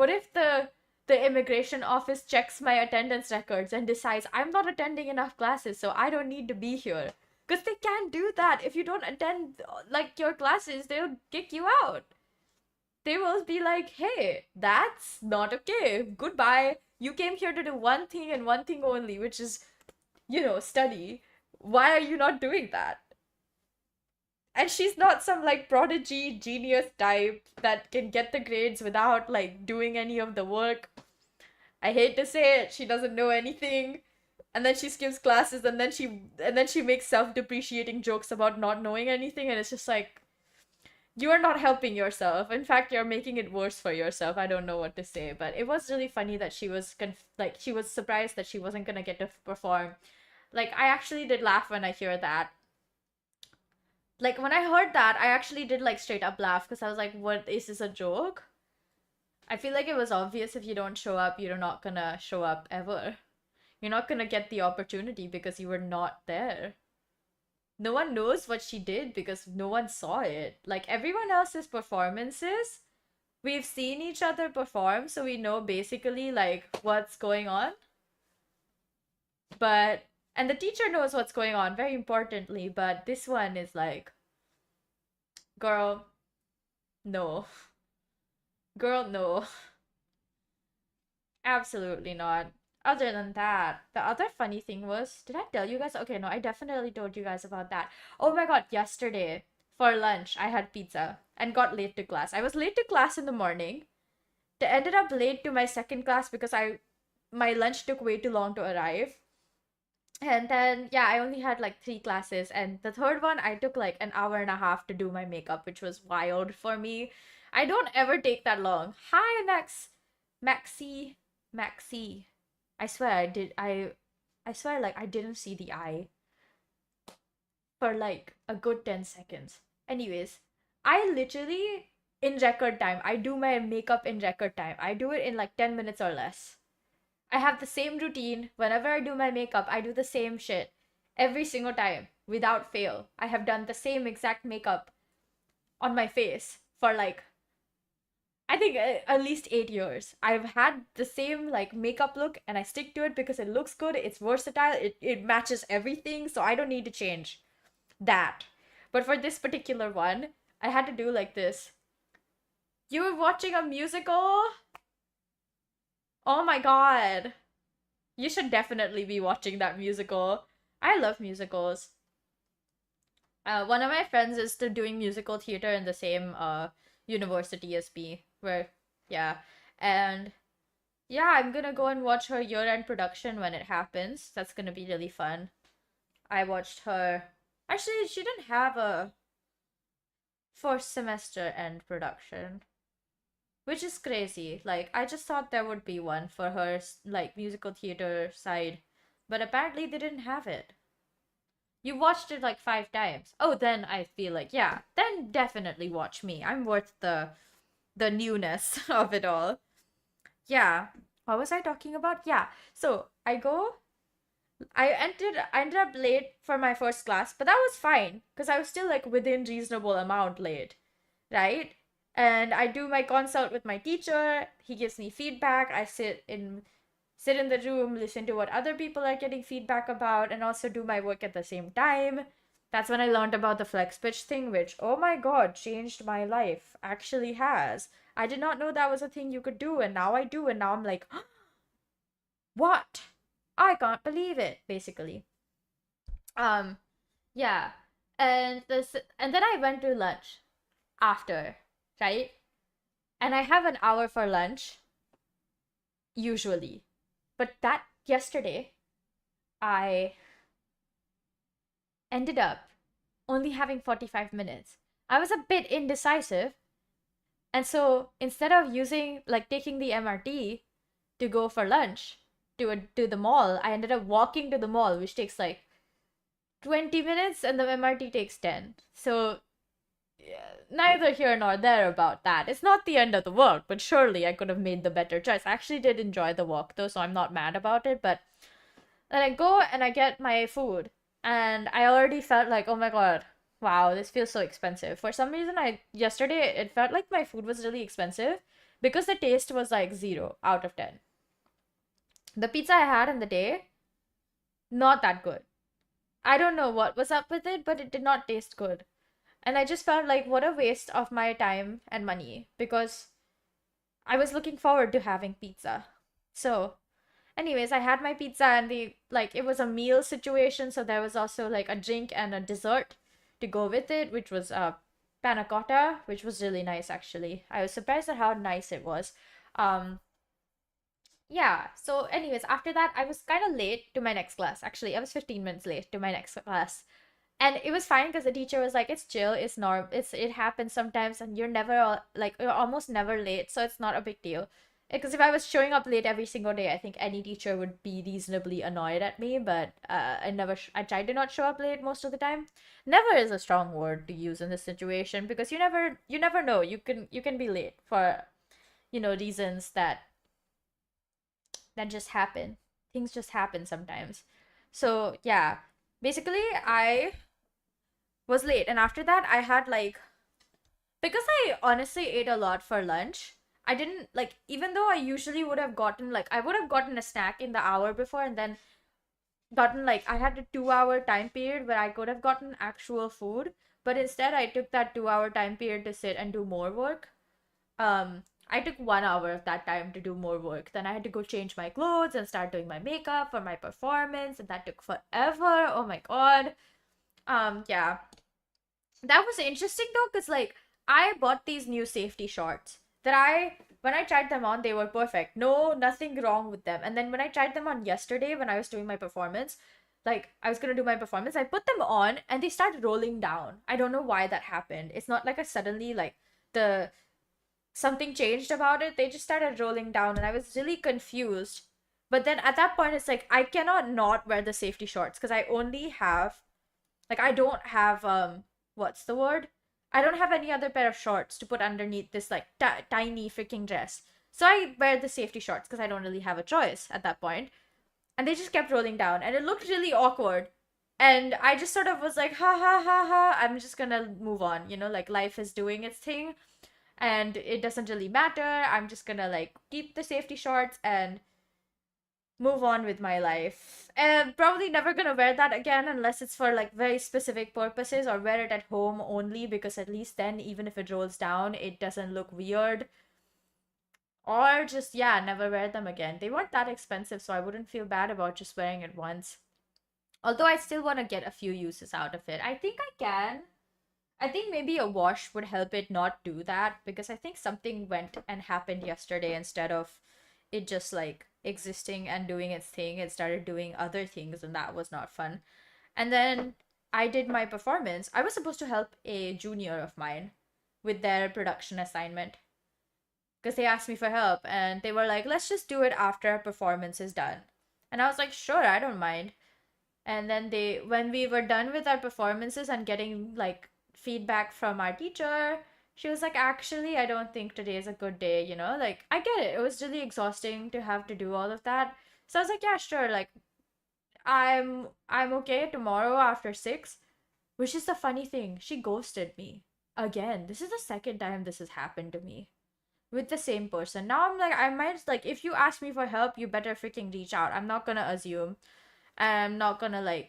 if the immigration office checks my attendance records and decides I'm not attending enough classes, so I don't need to be here. Because they can't do that. If you don't attend like your classes, they'll kick you out. They will be like, hey, that's not okay. Goodbye. You came here to do one thing and one thing only, which is, study. Why are you not doing that? And she's not some like prodigy genius type that can get the grades without like doing any of the work. I hate to say it, she doesn't know anything. And then she skips classes and then she makes self-depreciating jokes about not knowing anything, and it's just like, you are not helping yourself. In fact, you're making it worse for yourself. I don't know what to say, but it was really funny that she was she was surprised that she wasn't gonna get to perform. Like, I actually did laugh when I hear that. Like, when I heard that, I actually did like straight up laugh because I was like, what, is this a joke? I feel like it was obvious if you don't show up, you're not gonna show up ever. You're not gonna get the opportunity because you were not there. No one knows what she did because no one saw it. Like, everyone else's performances, we've seen each other perform, so we know basically like what's going on. But and the teacher knows what's going on, very importantly, but this one is like, girl, no. Girl, no. Absolutely not. Other than that, the other funny thing was, did I tell you guys? Okay, no, I definitely told you guys about that. Oh my god, yesterday for lunch, I had pizza and got late to class. I was late to class in the morning. Ended up late to my second class because my lunch took way too long to arrive. And then, yeah, I only had like 3 classes. And the third one, I took like an hour and a half to do my makeup, which was wild for me. I don't ever take that long. Hi, Maxi. Maxi. I swear I did. I swear, like, I didn't see the eye for like a good 10 seconds. Anyways, I literally, in record time, I do my makeup in record time. I do it in like 10 minutes or less. I have the same routine. Whenever I do my makeup, I do the same shit every single time without fail. I have done the same exact makeup on my face for like, I think at least 8 years. I've had the same like makeup look and I stick to it because it looks good, it's versatile, it matches everything, so I don't need to change that. But for this particular one, I had to do like this. You were watching a musical? Oh my god. You should definitely be watching that musical. I love musicals. One of my friends is still doing musical theater in the same university as me. Where, yeah, and yeah, I'm gonna go and watch her year-end production when it happens. That's gonna be really fun. I watched her. Actually, she didn't have a first semester end production, which is crazy. Like, I just thought there would be one for her, like, musical theater side, but apparently they didn't have it. You watched it like 5 times. Oh, then I feel like, yeah, then definitely watch me. I'm worth the newness of it all. Yeah. What was I talking about? Yeah. So I ended up late for my first class, but that was fine because I was still like within reasonable amount late, right? And I do my consult with my teacher. He gives me feedback. I sit in the room, listen to what other people are getting feedback about, and also do my work at the same time. That's when I learned about the flex pitch thing, which, oh my god, changed my life. Actually has. I did not know that was a thing you could do, and now I do, and now I'm like, what? I can't believe it, basically. Um, yeah. And then I went to lunch after, right? And I have an hour for lunch, usually. But that yesterday, I ended up only having 45 minutes. I was a bit indecisive And so instead of taking the MRT to go for lunch to the mall, I ended up walking to the mall, which takes like 20 minutes, and the MRT takes 10. So neither here nor there about that. It's not the end of the world, but surely I could have made the better choice. I actually did enjoy the walk though, so I'm not mad about it. But then I go and I get my food, and I already felt like, oh my god, wow, this feels so expensive. For some reason, yesterday it felt like my food was really expensive because the taste was like 0 out of 10. The pizza I had in the day, not that good. I don't know what was up with it, but it did not taste good. And I just felt like what a waste of my time and money because I was looking forward to having pizza. So, anyways, I had my pizza and it was a meal situation, so there was also like a drink and a dessert to go with it, which was panna cotta, which was really nice actually. I was surprised at how nice it was. Um yeah, so anyways, after that I was kind of late to my next class. Actually, I was 15 minutes late to my next class. And it was fine because the teacher was like, it's chill, it happens sometimes, and you're almost never late, so it's not a big deal. Because if I was showing up late every single day, I think any teacher would be reasonably annoyed at me. But I tried to not show up late most of the time. Never is a strong word to use in this situation because you never know. You can be late for reasons that just happen. Things just happen sometimes. So yeah, basically I was late, and after that I had because I honestly ate a lot for lunch. I didn't even though I usually would have gotten I would have gotten a snack in the hour before, and then gotten I had a 2 hour time period where I could have gotten actual food, but instead I took that 2 hour time period to sit and do more work. I took 1 hour of that time to do more work. Then I had to go change my clothes and start doing my makeup for my performance, and that took forever. Oh my god. Yeah. That was interesting though, because I bought these new safety shorts that when I tried them on, they were perfect. No, nothing wrong with them. And then when I tried them on yesterday when I was doing my performance, I was gonna do my performance, I put them on and they started rolling down. I don't know why that happened. It's not like I suddenly the something changed about it. They just started rolling down and I was really confused. But then at that point it's I cannot not wear the safety shorts because I only have I don't have what's the word? I don't have any other pair of shorts to put underneath this tiny freaking dress. So I wear the safety shorts because I don't really have a choice at that point. And they just kept rolling down and it looked really awkward. And I just sort of was like, ha ha ha ha, I'm just gonna move on, life is doing its thing and it doesn't really matter. I'm just gonna keep the safety shorts and move on with my life. And probably never gonna wear that again unless it's for very specific purposes, or wear it at home only because at least then even if it rolls down it doesn't look weird. Or just never wear them again. They weren't that expensive, so I wouldn't feel bad about just wearing it once. Although I still want to get a few uses out of it. I think I can. I think maybe a wash would help it not do that, because I think something went and happened yesterday. Instead of it just existing and doing its thing, it started doing other things, and that was not fun. And then I did my performance. I was supposed to help a junior of mine with their production assignment because they asked me for help, and they were like, let's just do it after our performance is done. And I was like, sure, I don't mind. And then when we were done with our performances and getting feedback from our teacher, she was like, actually, I don't think today is a good day, I get it. It was really exhausting to have to do all of that. So I was like, yeah, sure, I'm okay tomorrow after 6. Which is the funny thing, she ghosted me again. This is the second time this has happened to me with the same person. Now I'm I might if you ask me for help, you better freaking reach out. I'm not gonna assume. I'm not gonna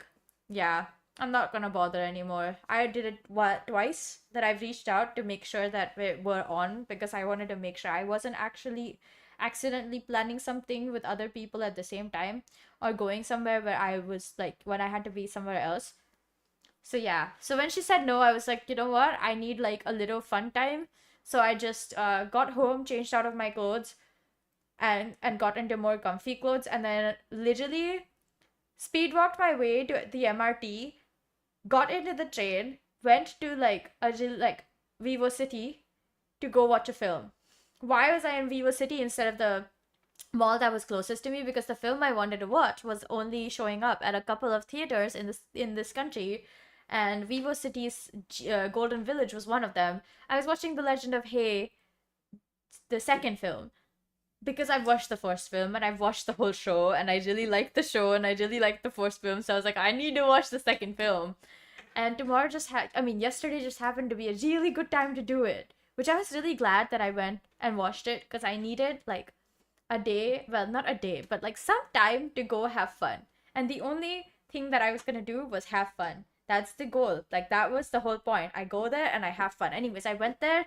yeah, I'm not gonna bother anymore. I did it twice that I've reached out to make sure that we're on, because I wanted to make sure I wasn't actually accidentally planning something with other people at the same time, or going somewhere where I was when I had to be somewhere else. So yeah, so when she said no, I was like, you know what, I need a little fun time. So I just got home, changed out of my clothes, and got into more comfy clothes, and then literally speed walked my way to the MRT, got into the train, went to a Vivo City to go watch a film. Why was I in Vivo City instead of the mall that was closest to me? Because the film I wanted to watch was only showing up at a couple of theaters in this country, and Vivo City's Golden Village was one of them. I was watching The Legend of Hay, the second film, because I've watched the first film and I've watched the whole show and I really liked the show and I really liked the first film, so I was like, I need to watch the second film. And tomorrow yesterday just happened to be a really good time to do it, which I was really glad that I went and watched it, because I needed like a day, well, not a day, but like some time to go have fun. And the only thing that I was gonna do was have fun. That's the goal. Like, that was the whole point. I go there and I have fun. Anyways, I went there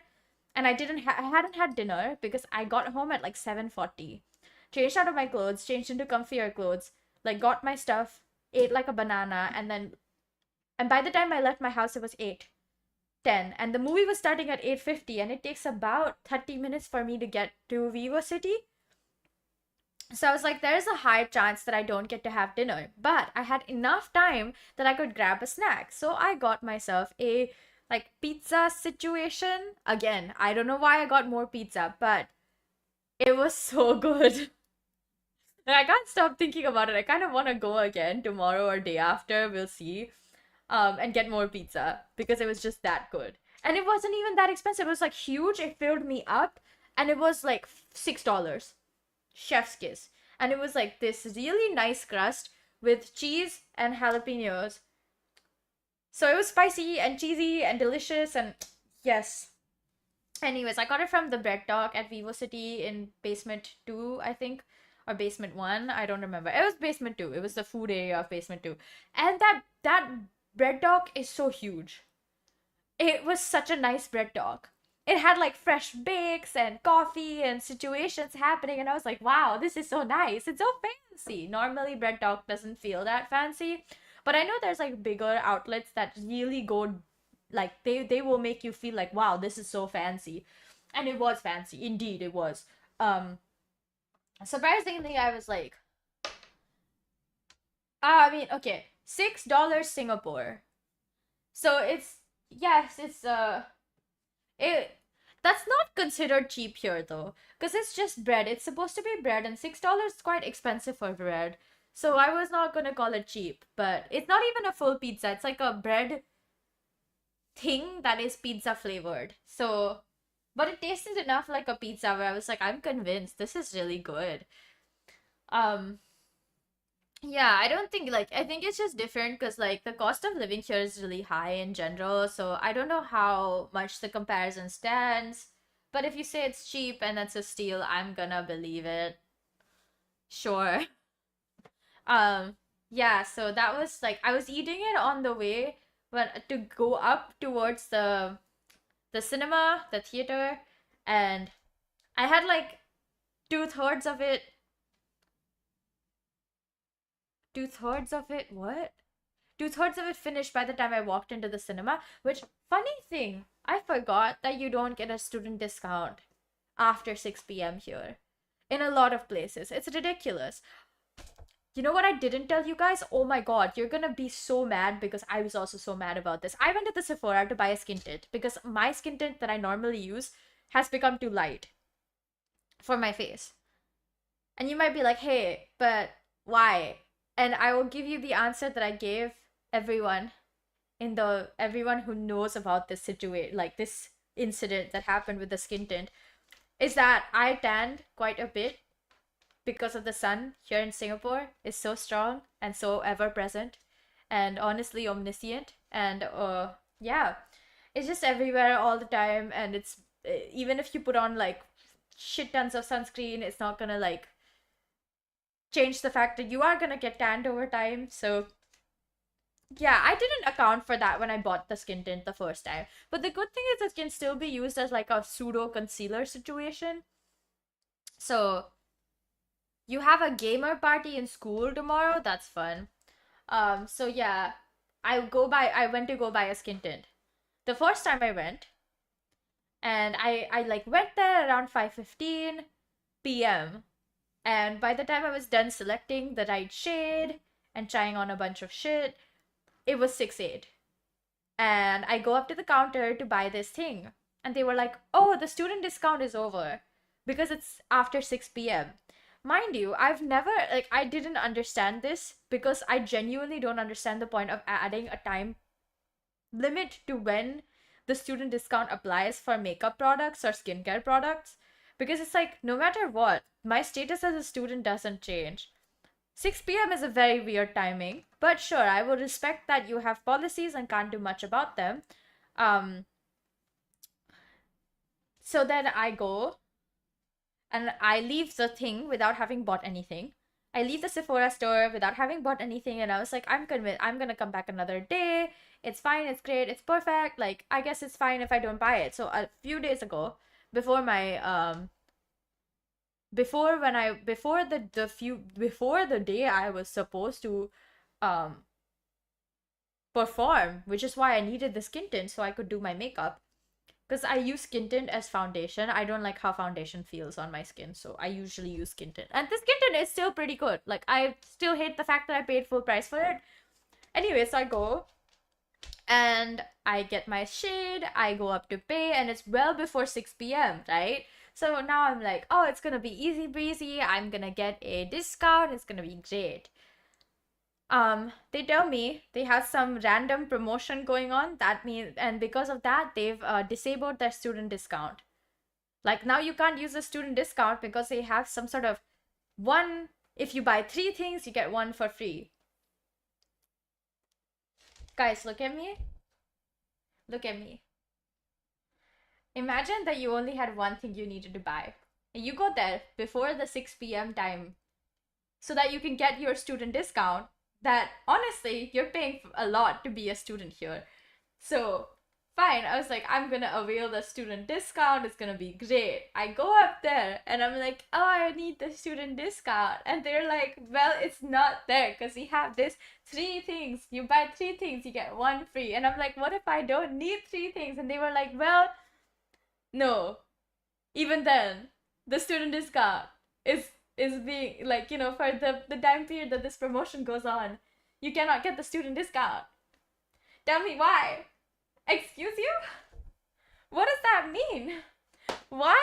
and I hadn't had dinner because I got home at like 7:40. Changed out of my clothes, changed into comfier clothes, like got my stuff, ate like a banana, and by the time I left my house, it was 8:10, and the movie was starting at 8:50, and it takes about 30 minutes for me to get to Vivo City. So I was like, there's a high chance that I don't get to have dinner, but I had enough time that I could grab a snack. So I got myself a like pizza situation. Again, I don't know why I got more pizza, but it was so good. I can't stop thinking about it. I kind of want to go again tomorrow or day after. We'll see. And get more pizza because it was just that good. And it wasn't even that expensive. It was like huge. It filled me up, and it was like $6. Chef's kiss. And it was like this really nice crust with cheese and jalapenos. So it was spicy and cheesy and delicious, and yes. Anyways, I got it from the Bread Talk at Vivo City in basement 2, I think, or basement 1. I don't remember. It was basement 2. It was the food area of basement 2. And that Bread Talk is so huge. It was such a nice Bread Talk. It had like fresh bakes and coffee and situations happening, and I was like, wow, this is so nice. It's so fancy. Normally Bread Talk doesn't feel that fancy, but I know there's like bigger outlets that really go, like they will make you feel like, wow, this is so fancy. And it was fancy. Indeed it was. Surprisingly, I was like, okay, $6 Singapore. So it's, yes, it's that's not considered cheap here though, because it's just bread. It's supposed to be bread, and $6 is quite expensive for bread. So I was not gonna call it cheap, but it's not even a full pizza. It's like a bread thing that is pizza flavored. So, but it tasted enough like a pizza where I was like, I'm convinced this is really good. Yeah, I don't think, like, I think it's just different because like the cost of living here is really high in general, so I don't know how much the comparison stands. But if you say it's cheap and that's a steal, I'm gonna believe it. Sure. Yeah, so that was like, I was eating it on the way when to go up towards the cinema, the theater, and I had like two-thirds of it. Two-thirds of it, what? Two-thirds of it finished by the time I walked into the cinema, which, funny thing, I forgot that you don't get a student discount after 6 p.m. here. In a lot of places. It's ridiculous. You know what I didn't tell you guys? Oh my god, you're gonna be so mad because I was also so mad about this. I went to the Sephora to buy a skin tint because my skin tint that I normally use has become too light for my face. And you might be like, hey, but why? And I will give you the answer that I gave everyone everyone who knows about this situation, like this incident that happened with the skin tint, is that I tanned quite a bit because of the sun here in Singapore is so strong and so ever present and honestly omniscient, and yeah, it's just everywhere all the time, and it's even if you put on like shit tons of sunscreen, it's not gonna like change the fact that you are gonna get tanned over time. So yeah, I didn't account for that when I bought the skin tint the first time. But the good thing is it can still be used as like a pseudo concealer situation. So you have a gamer party in school tomorrow? That's fun. So yeah, I went to go buy a skin tint. The first time I went, and I like went there around 5:15 p.m. And by the time I was done selecting the right shade and trying on a bunch of shit, it was 6:08. And I go up to the counter to buy this thing. and they were like, oh, the student discount is over because it's after 6 p.m. Mind you, I've never, like, I didn't understand this because I genuinely don't understand the point of adding a time limit to when the student discount applies for makeup products or skincare products. Because it's like, no matter what, my status as a student doesn't change. 6 p.m. is a very weird timing, but sure, I will respect that you have policies and can't do much about them. So then I go and I leave the thing without having bought anything. I leave the Sephora store without having bought anything, and I was like, I'm convinced I'm gonna come back another day. It's fine, it's great, it's perfect. Like, I guess it's fine if I don't buy it. So a few days ago, before the day I was supposed to perform, which is why I needed the skin tint so I could do my makeup. Because I use skin tint as foundation. I don't like how foundation feels on my skin, so I usually use skin tint. And the skin tint is still pretty good. Like, I still hate the fact that I paid full price for it. Anyway, so I go and I get my shade, I go up to pay, and it's well before 6 p.m., right? So now I'm like, oh, it's gonna be easy breezy, I'm gonna get a discount, it's gonna be great. They tell me they have some random promotion going on. That means, and because of that, they've disabled their student discount. Like, now you can't use the student discount because they have some sort of one, if you buy 3 things, you get 1 for free. Guys, look at me. Look at me. Imagine that you only had 1 thing you needed to buy. And you go there before the 6 p.m. time so that you can get your student discount. That, honestly, you're paying a lot to be a student here. So, fine, I was like, I'm gonna avail the student discount, it's gonna be great. I go up there, and I'm like, oh, I need the student discount. And they're like, well, it's not there, because we have this 3 things. You buy 3 things, you get 1 free. And I'm like, what if I don't need 3 things? And they were like, well, no. Even then, the student discount is being, like, you know, for the time period that this promotion goes on, you cannot get the student discount. Tell me why. Excuse you? What does that mean? Why?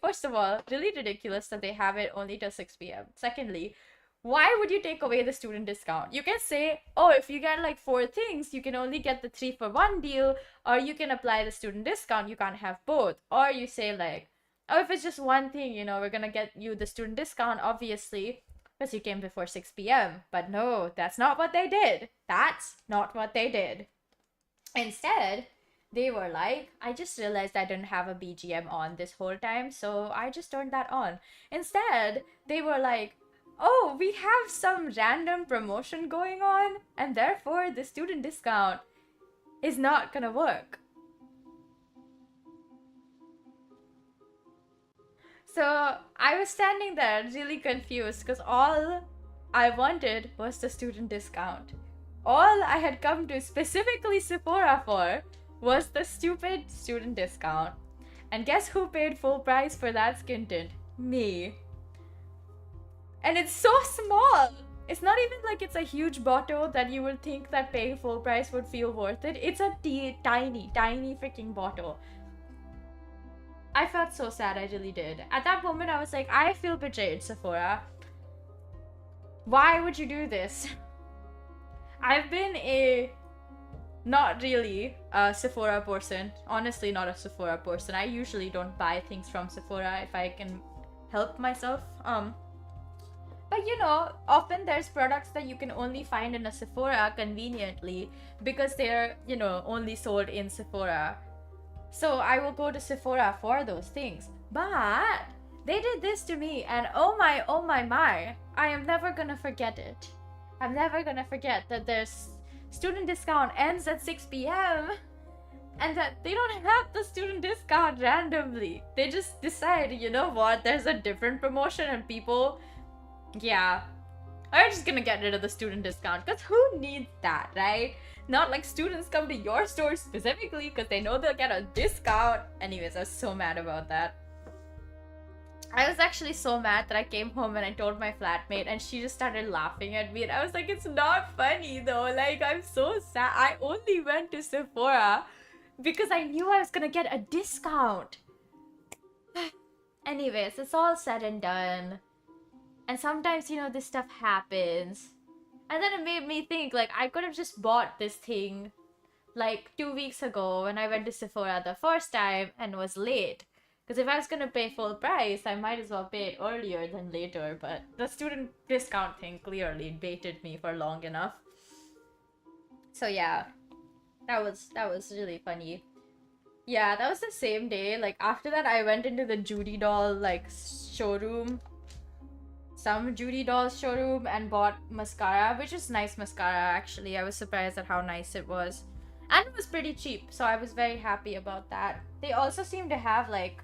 First of all, really ridiculous that they have it only till 6 p.m. Secondly, why would you take away the student discount? You can say, oh, if you get like 4 things, you can only get the 3 for 1 deal, or you can apply the student discount, you can't have both. Or you say like, oh, if it's just 1 thing, you know, we're gonna get you the student discount, obviously, because you came before 6 p.m. But no, that's not what they did. That's not what they did. Instead, they were like, I just realized I didn't have a BGM on this whole time, so I just turned that on. Instead, they were like, oh, we have some random promotion going on, and therefore the student discount is not gonna work. So I was standing there really confused because all I wanted was the student discount. All I had come to specifically Sephora for was the stupid student discount. And guess who paid full price for that skin tint? Me. And it's so small. It's not even like it's a huge bottle that you would think that paying full price would feel worth it. It's a tiny freaking bottle. I felt so sad, I really did. At that moment, I was like, I feel betrayed, Sephora. Why would you do this? I've been not really a Sephora person. Honestly, not a Sephora person. I usually don't buy things from Sephora if I can help myself. But you know, often there's products that you can only find in a Sephora conveniently because they're, you know, only sold in Sephora. So I will go to Sephora for those things. But they did this to me, and oh my, I am never gonna forget it. I'm never gonna forget that their student discount ends at 6 p.m. and that they don't have the student discount randomly. They just decide, you know what, there's a different promotion and people, yeah, are just gonna get rid of the student discount because who needs that, right? Not like students come to your store specifically because they know they'll get a discount. Anyways, I was so mad about that. I was actually so mad that I came home and I told my flatmate and she just started laughing at me. And I was like, it's not funny though. Like, I'm so sad. I only went to Sephora because I knew I was gonna get a discount. Anyways, it's all said and done. And sometimes, you know, this stuff happens. And then it made me think, like, I could have just bought this thing, like, 2 weeks ago when I went to Sephora the first time and was late. Because if I was gonna pay full price, I might as well pay it earlier than later. But the student discount thing clearly baited me for long enough. So yeah, that was really funny. Yeah, that was the same day. Like, after that, I went into the Judy doll, like, showroom. Some Judy dolls showroom and bought mascara, which is nice mascara, actually. I was surprised at how nice it was. And it was pretty cheap, so I was very happy about that. They also seem to have, like,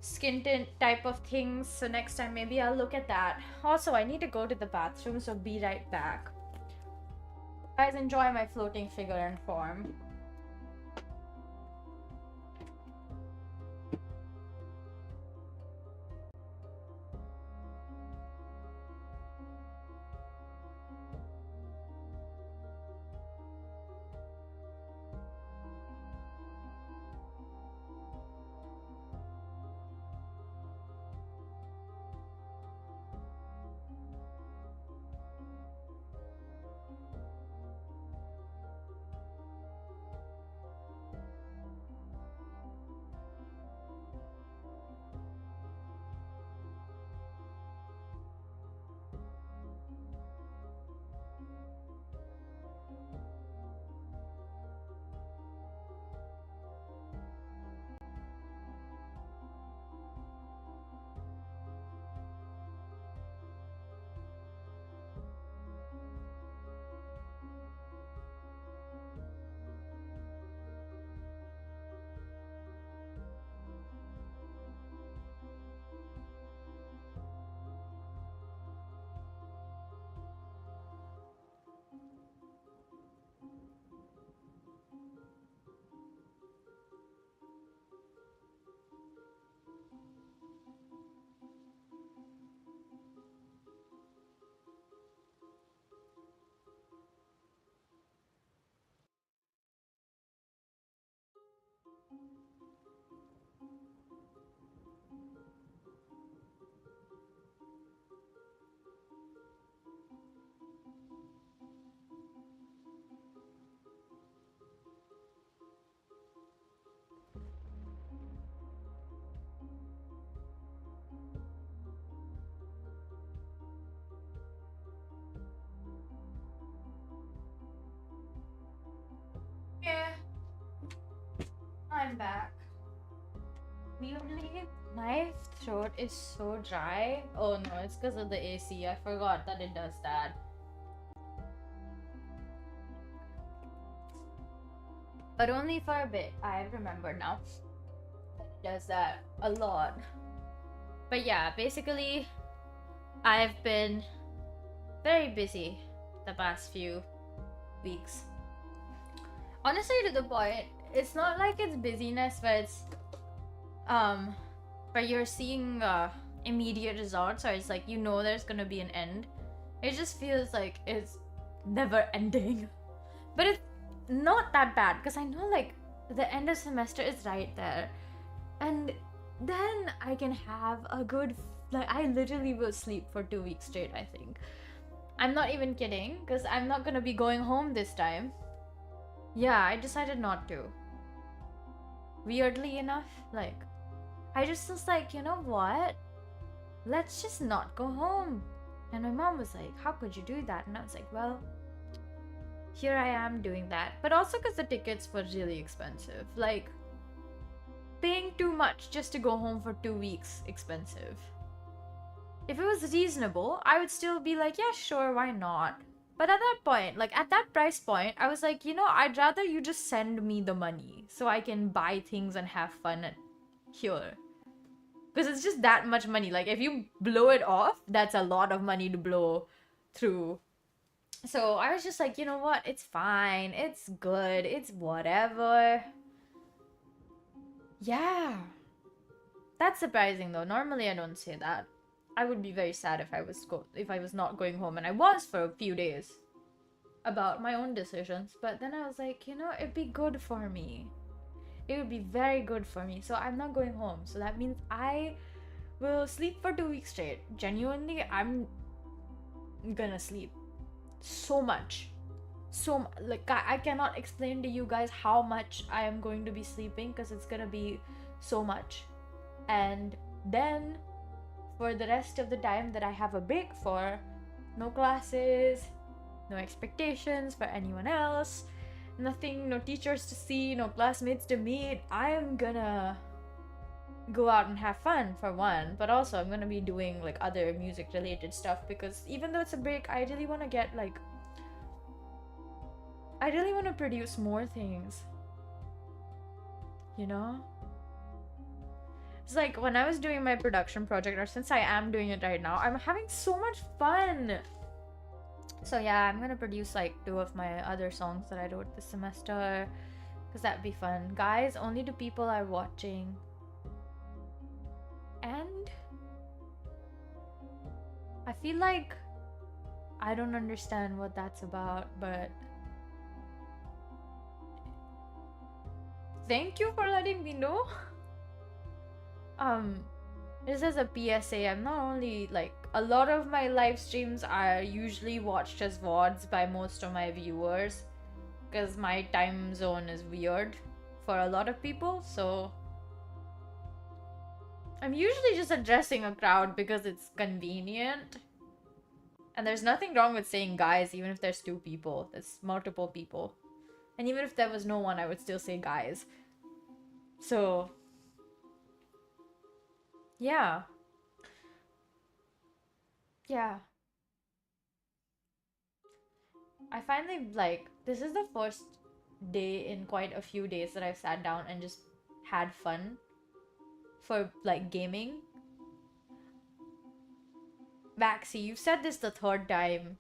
skin tint type of things, so next time maybe I'll look at that. Also, I need to go to the bathroom, so be right back. Guys, enjoy my floating figure and form. Yeah, I'm back. Weirdly, my throat is so dry. Oh no, it's because of the AC. I forgot that it does that. But only for a bit. I remember now. It does that a lot. But yeah, basically, I've been very busy the past few weeks. Honestly, to the point, it's not like it's busyness where it's where you're seeing immediate results, or it's like, you know, there's gonna be an end. It just feels like it's never ending. But it's not that bad, because I know, like, the end of semester is right there, and then I can have a good, like, I literally will sleep for 2 weeks straight, I think. I'm not even kidding, because I'm not gonna be going home this time. Yeah, I decided not to. Weirdly enough, like, I just was like, you know what? Let's just not go home. And my mom was like, how could you do that? And I was like, well, here I am doing that. But also because the tickets were really expensive. Like, paying too much just to go home for 2 weeks, expensive. If it was reasonable, I would still be like, yeah, sure, why not? But at that point, like, at that price point, I was like, you know, I'd rather you just send me the money so I can buy things and have fun here. Because it's just that much money. Like, if you blow it off, that's a lot of money to blow through. So I was just like, you know what? It's fine. It's good. It's whatever. Yeah. That's surprising, though. Normally, I don't say that. I would be very sad if I was not going home, and I was for a few days. about my own decisions. But then I was like, you know, it'd be good for me. It would be very good for me. So I'm not going home. So that means I will sleep for 2 weeks straight. Genuinely, I'm gonna sleep so much. So, like, I cannot explain to you guys how much I am going to be sleeping, because it's gonna be so much. And then for the rest of the time that I have a break for, no classes, no expectations for anyone else, nothing, no teachers to see, no classmates to meet, I am gonna go out and have fun, for one, but also I'm gonna be doing like other music related stuff, because even though it's a break, I really want to get like, I really want to produce more things, you know? It's like when I was doing my production project, or since I am doing it right now, I'm having so much fun. So yeah, I'm gonna produce like 2 of my other songs that I wrote this semester, because that'd be fun. Guys, only 2 people are watching. And I feel like I don't understand what that's about, but thank you for letting me know. This is a PSA. I'm not only like, a lot of my live streams are usually watched as VODs by most of my viewers, because my time zone is weird for a lot of people, so I'm usually just addressing a crowd because it's convenient. And there's nothing wrong with saying guys, even if there's 2 people. There's multiple people. And even if there was no one, I would still say guys. So yeah. Yeah. I finally, like, this is the first day in quite a few days that I've sat down and just had fun for, like, gaming. Backseat, you've said this the 3rd time.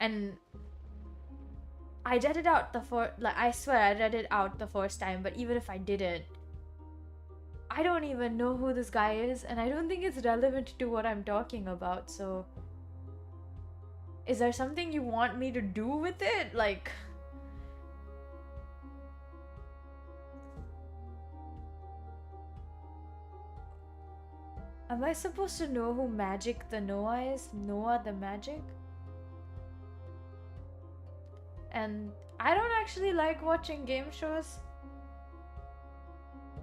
And I read it out I swear I read it out the first time, but even if I didn't, I don't even know who this guy is, and I don't think it's relevant to what I'm talking about, so is there something you want me to do with it? Like, am I supposed to know who Magic the Noah is? Noah the Magic? And I don't actually like watching game shows.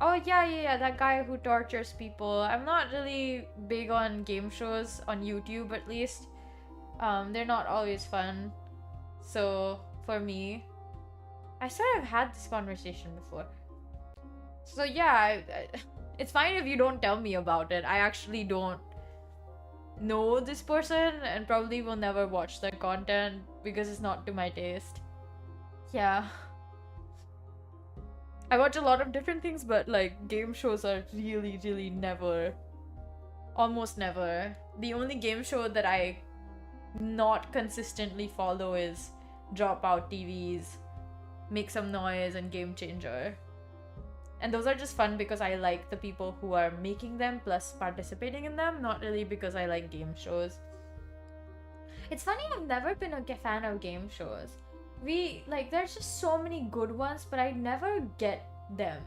Oh yeah, that guy who tortures people. I'm not really big on game shows on YouTube, at least. They're not always fun. So, for me, I swear I've had this conversation before. So yeah, it's fine if you don't tell me about it. I actually don't know this person and probably will never watch their content because it's not to my taste. Yeah. I watch a lot of different things, but like game shows are really never, almost never. The only game show that I not consistently follow is Dropout TV's Make Some Noise and Game Changer. And those are just fun because I like the people who are making them plus participating in them, not really because I like game shows. It's funny, I've never been a fan of game shows. There's just so many good ones, but I never get them.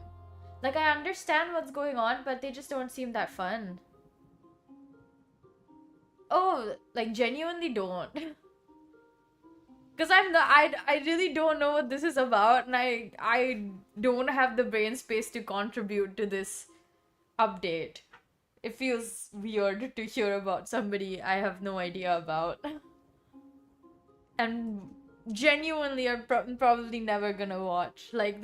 Like, I understand what's going on, but they just don't seem that fun. Oh, like, genuinely don't. Because I really don't know what this is about, and I don't have the brain space to contribute to this update. It feels weird to hear about somebody I have no idea about. And genuinely, I'm probably never gonna watch. Like,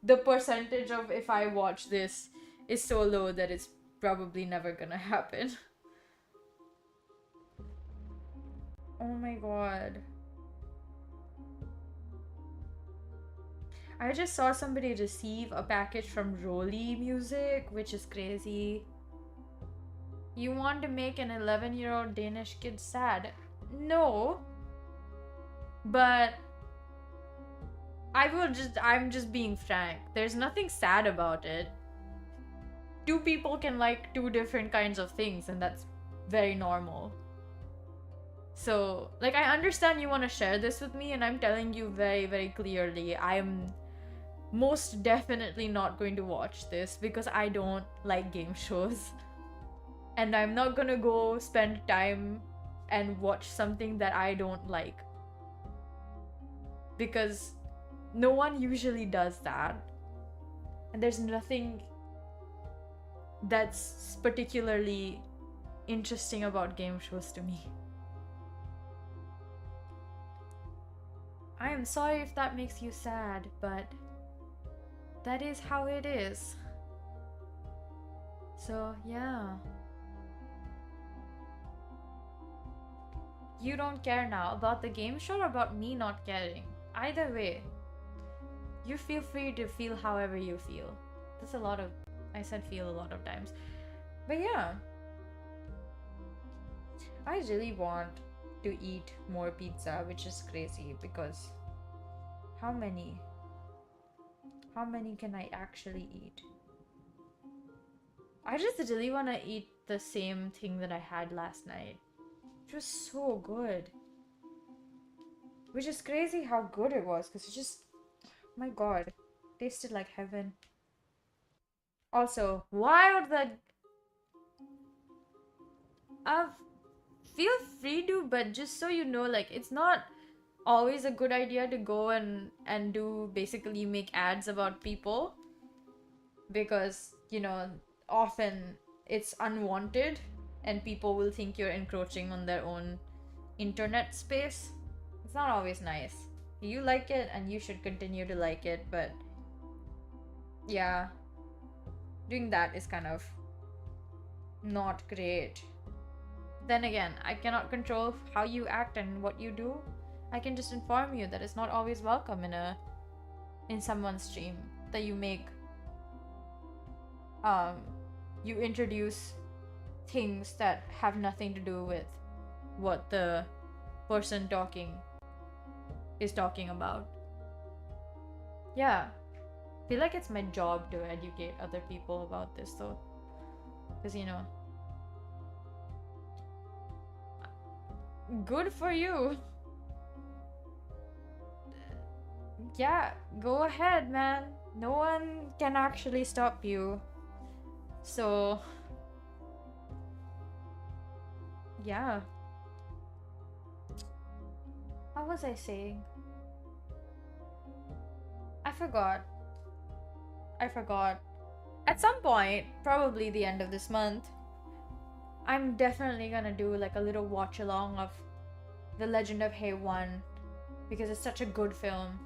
the percentage of if I watch this is so low that it's probably never gonna happen. Oh my god. I just saw somebody receive a package from Rolly Music, which is crazy. You want to make an 11-year-old Danish kid sad? No. But I'm just being frank. There's nothing sad about it. 2 people can like 2 different kinds of things, and that's very normal. So, like, I understand you want to share this with me, and I'm telling you very, very clearly, I am most definitely not going to watch this because I don't like game shows. And I'm not gonna go spend time and watch something that I don't like. Because no one usually does that. And there's nothing that's particularly interesting about game shows to me. I am sorry if that makes you sad, but that is how it is. So, yeah. You don't care now about the game show or about me not caring. Either way, you feel free to feel however you feel. That's a lot of... I said feel a lot of times. But yeah. I really want to eat more pizza, which is crazy because how many can I actually eat? I just really want to eat the same thing that I had last night. It was so good. Which is crazy how good it was because it just, my god, tasted like heaven. Also, why would the feel free to, but just so you know, like, it's not always a good idea to go and do basically make ads about people because, you know, often it's unwanted and people will think you're encroaching on their own internet space. It's not always nice. You like it and you should continue to like it, but yeah, doing that is kind of not great. Then again, I cannot control how you act and what you do. I can just inform you that it's not always welcome in someone's stream that you make you introduce things that have nothing to do with what the person talking is talking about. Yeah. I feel like it's my job to educate other people about this though. Because, you know, good for you. Yeah, go ahead, man. No one can actually stop you. So, yeah. What was I saying? I forgot. At some point, probably the end of this month, I'm definitely gonna do like a little watch along of The Legend of Hay 1 because it's such a good film.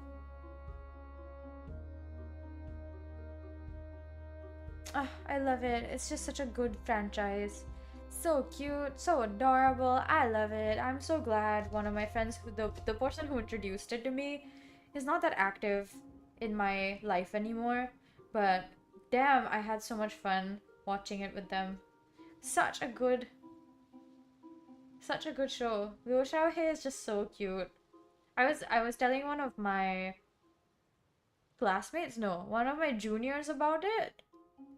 I love it. It's just such a good franchise. So cute, so adorable. I love it. I'm so glad one of my friends, the person who introduced it to me, is not that active in my life anymore. But damn, I had so much fun watching it with them. Such a good show. Liu Xiaohe is just so cute. I was telling one of my classmates, no, one of my juniors about it.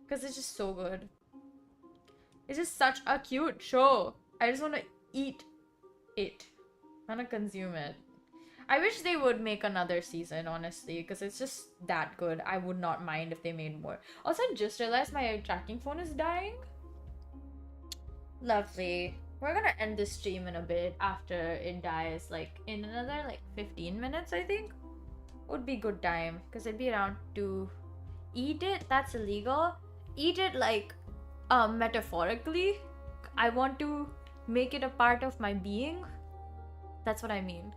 Because it's just so good. It's just such a cute show. I just want to eat it. I want to consume it. I wish they would make another season, honestly, because it's just that good. I would not mind if they made more. Also, I just realized my tracking phone is dying. Lovely. We're gonna end this stream in a bit after it dies, like in another like 15 minutes, I think. Would be good time, because it'd be around to eat it. That's illegal. Eat it like metaphorically. I want to make it a part of my being. That's what I mean.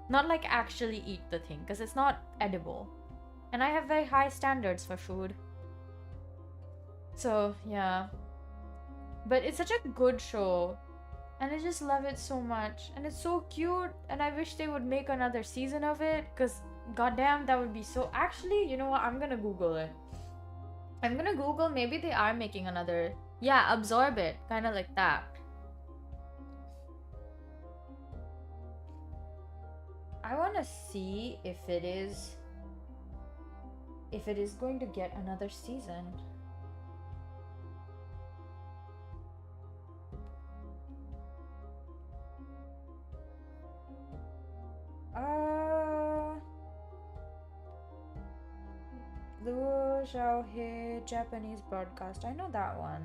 Not like actually eat the thing, because it's not edible. And I have very high standards for food. So, yeah. But it's such a good show. And I just love it so much. And it's so cute. And I wish they would make another season of it. Because, goddamn, that would be so... Actually, you know what? I'm gonna Google it. I'm gonna Google, maybe they are making another... Yeah, Absorb It. Kind of like that. I want to see if it is going to get another season. Luo Xiaohe Japanese broadcast. I know that one.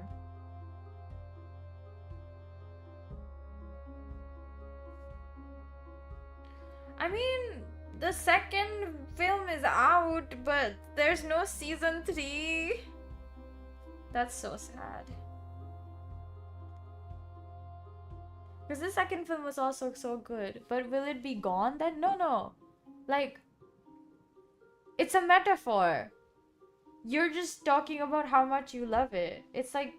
I mean, the second film is out, but there's no season 3. That's so sad. Because the second film was also so good. But will it be gone then? No. Like, it's a metaphor. You're just talking about how much you love it. It's like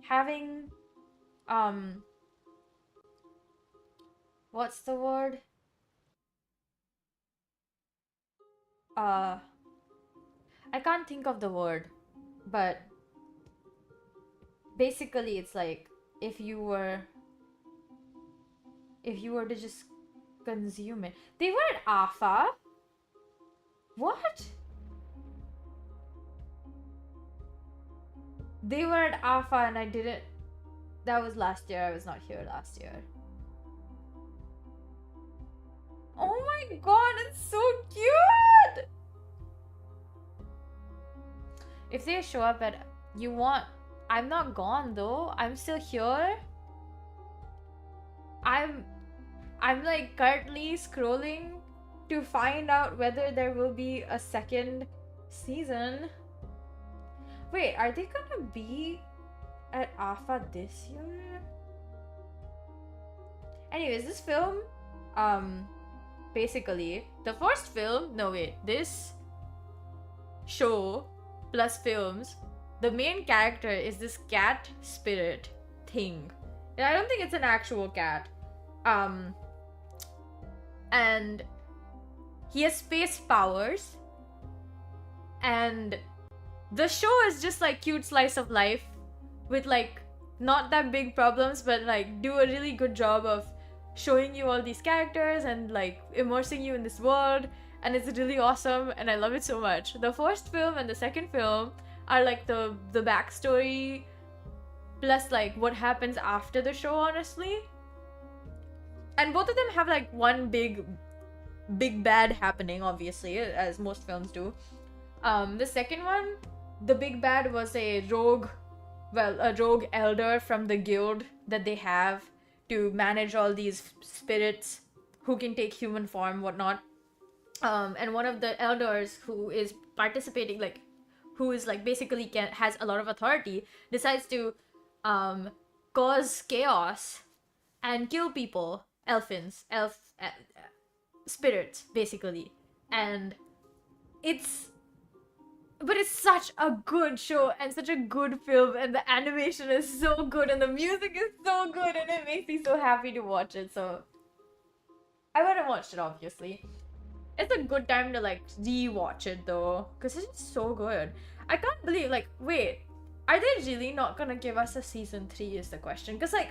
having, what's the word? I can't think of the word, but basically it's like if you were to just consume it. They were at AFA? What? They were at AFA and I didn't. That was last year. I was not here last year. Oh my god, it's so cute! If they show up at I'm not gone though. I'm still here. I'm like currently scrolling to find out whether there will be a second season. Wait, are they gonna be at AFA this year? Anyways, this film, basically, the first film, this show plus films, the main character is this cat spirit thing. And I don't think it's an actual cat. And he has space powers. And the show is just like cute slice of life with like not that big problems, but like do a really good job of showing you all these characters and like immersing you in this world, and it's really awesome and I love it so much. The first film and the second film are like the backstory plus like what happens after the show, honestly. And both of them have like one big bad happening, obviously, as most films do. The second one, the big bad was a rogue elder from the guild that they have to manage all these spirits who can take human form, whatnot. And one of the elders who is participating, like, who is like basically has a lot of authority, decides to cause chaos and kill people, spirits, basically. And it's such a good show and such a good film, and the animation is so good and the music is so good and it makes me so happy to watch it. So I went and watched it, obviously. It's a good time to like re-watch it though, because it's just so good. I can't believe, like, wait, are they really not gonna give us a season 3 is the question? Because like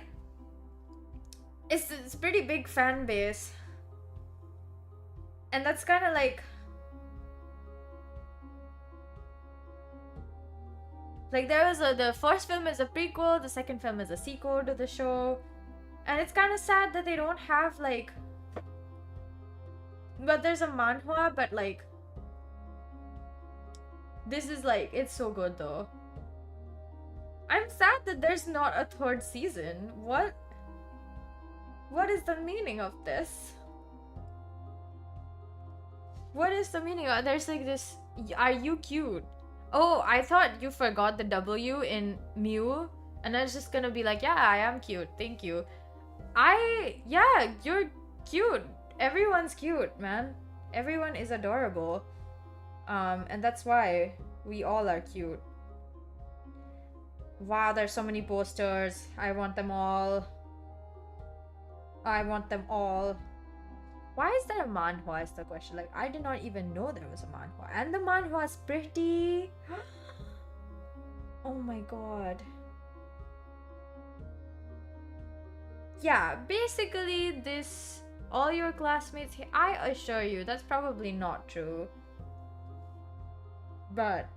it's pretty big fan base, and that's kind of like there was the first film is a prequel, the second film is a sequel to the show, and it's kind of sad that they don't have like, but there's a manhwa, but like this is like, it's so good though. I'm sad that there's not a third season. What is the meaning of this? What is the meaning of, there's like this, are you cute? Oh, I thought you forgot the W in Mew, and I was just gonna be like, yeah, I am cute, thank you. Yeah, you're cute. Everyone's cute, man. Everyone is adorable. And that's why we all are cute. Wow, there's so many posters. I want them all. I want them all. Why is there a manhwa is the question. Like, I did not even know there was a manhwa. And the manhwa is pretty. Oh my god. Yeah, basically this, all your classmates, I assure you that's probably not true. But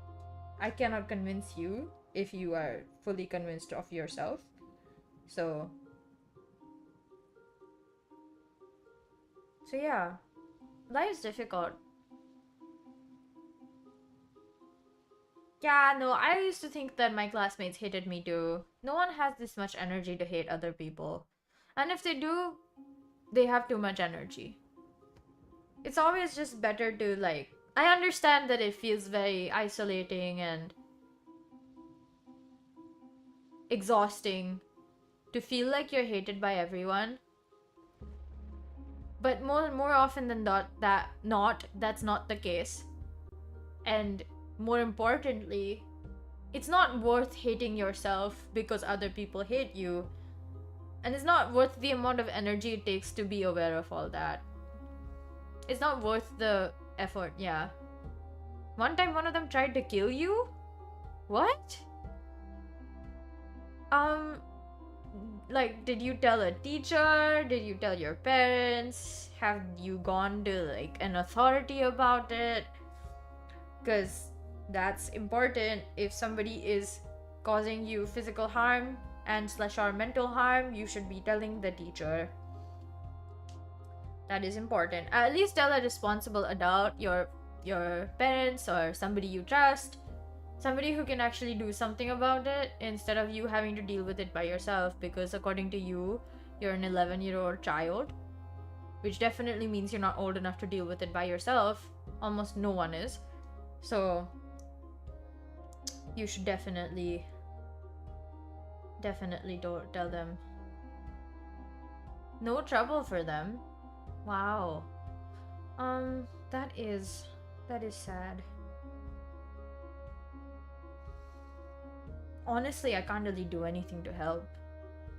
I cannot convince you if you are fully convinced of yourself. So So yeah, life's difficult. Yeah, no, I used to think that my classmates hated me too. No one has this much energy to hate other people. And if they do, they have too much energy. It's always just better to, like, I understand that it feels very isolating and exhausting to feel like you're hated by everyone. But more often than not, that's not the case. And more importantly, it's not worth hating yourself because other people hate you. And it's not worth the amount of energy it takes to be aware of all that. It's not worth the effort, yeah. One time one of them tried to kill you? What? Like, did you tell a teacher? Did you tell your parents? Have you gone to, like, an authority about it? Because that's important. If somebody is causing you physical harm and / or mental harm, you should be telling the teacher. That is important. At least tell a responsible adult, your parents or somebody you trust, somebody who can actually do something about it instead of you having to deal with it by yourself, because according to you, you're an 11-year-old child, which definitely means you're not old enough to deal with it by yourself. Almost no one is. So you should definitely don't tell them. No trouble for them. Wow. That is sad. Honestly, I can't really do anything to help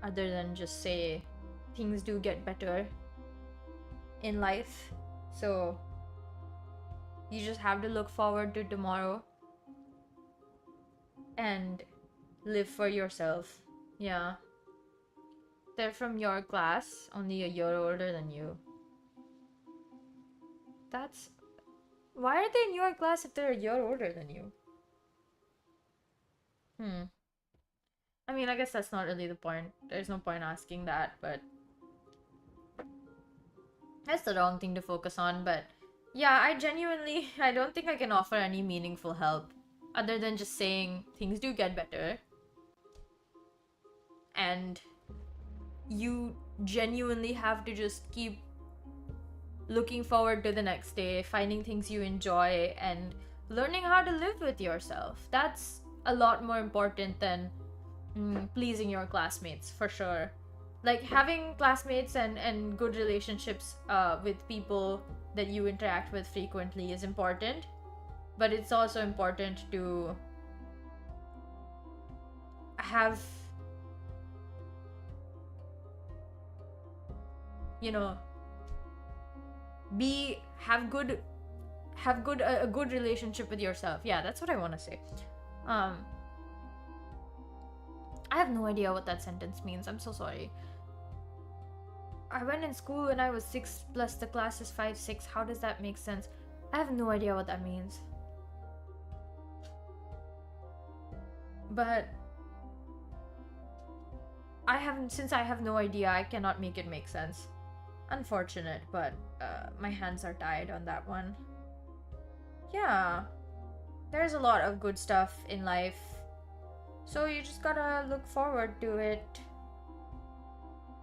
other than just say things do get better in life. So you just have to look forward to tomorrow and live for yourself. Yeah. They're from your class, only a year older than you. That's... Why are they in your class if they're a year older than you? I mean, I guess that's not really the point. There's no point asking that, but... That's the wrong thing to focus on, but... Yeah, I don't think I can offer any meaningful help. Other than just saying, things do get better. And... You genuinely have to just keep looking forward to the next day, finding things you enjoy, and learning how to live with yourself. That's a lot more important than pleasing your classmates, for sure. Like, having classmates and good relationships with people that you interact with frequently is important, but it's also important to have, you know, a good relationship with yourself. Yeah, that's what I want to say. I have no idea what that sentence means. I'm so sorry. I went in school when I was 6 plus the class is 5, 6. How does that make sense? I have no idea what that means. But since I have no idea, I cannot make it make sense. Unfortunate, but my hands are tied on that one. Yeah, there's a lot of good stuff in life, so you just gotta look forward to it.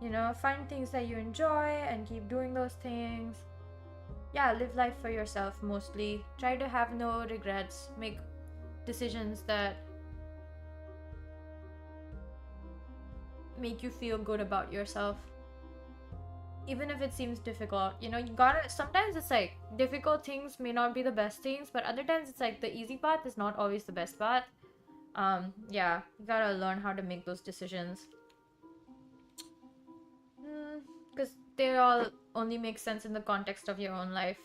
You know, find things that you enjoy and keep doing those things. Yeah, live life for yourself mostly. Try to have no regrets. Make decisions that make you feel good about yourself. Even if it seems difficult, you know, you gotta... Sometimes it's like, difficult things may not be the best things, but other times it's like, the easy path is not always the best path. Yeah, you gotta learn how to make those decisions. Because they all only make sense in the context of your own life.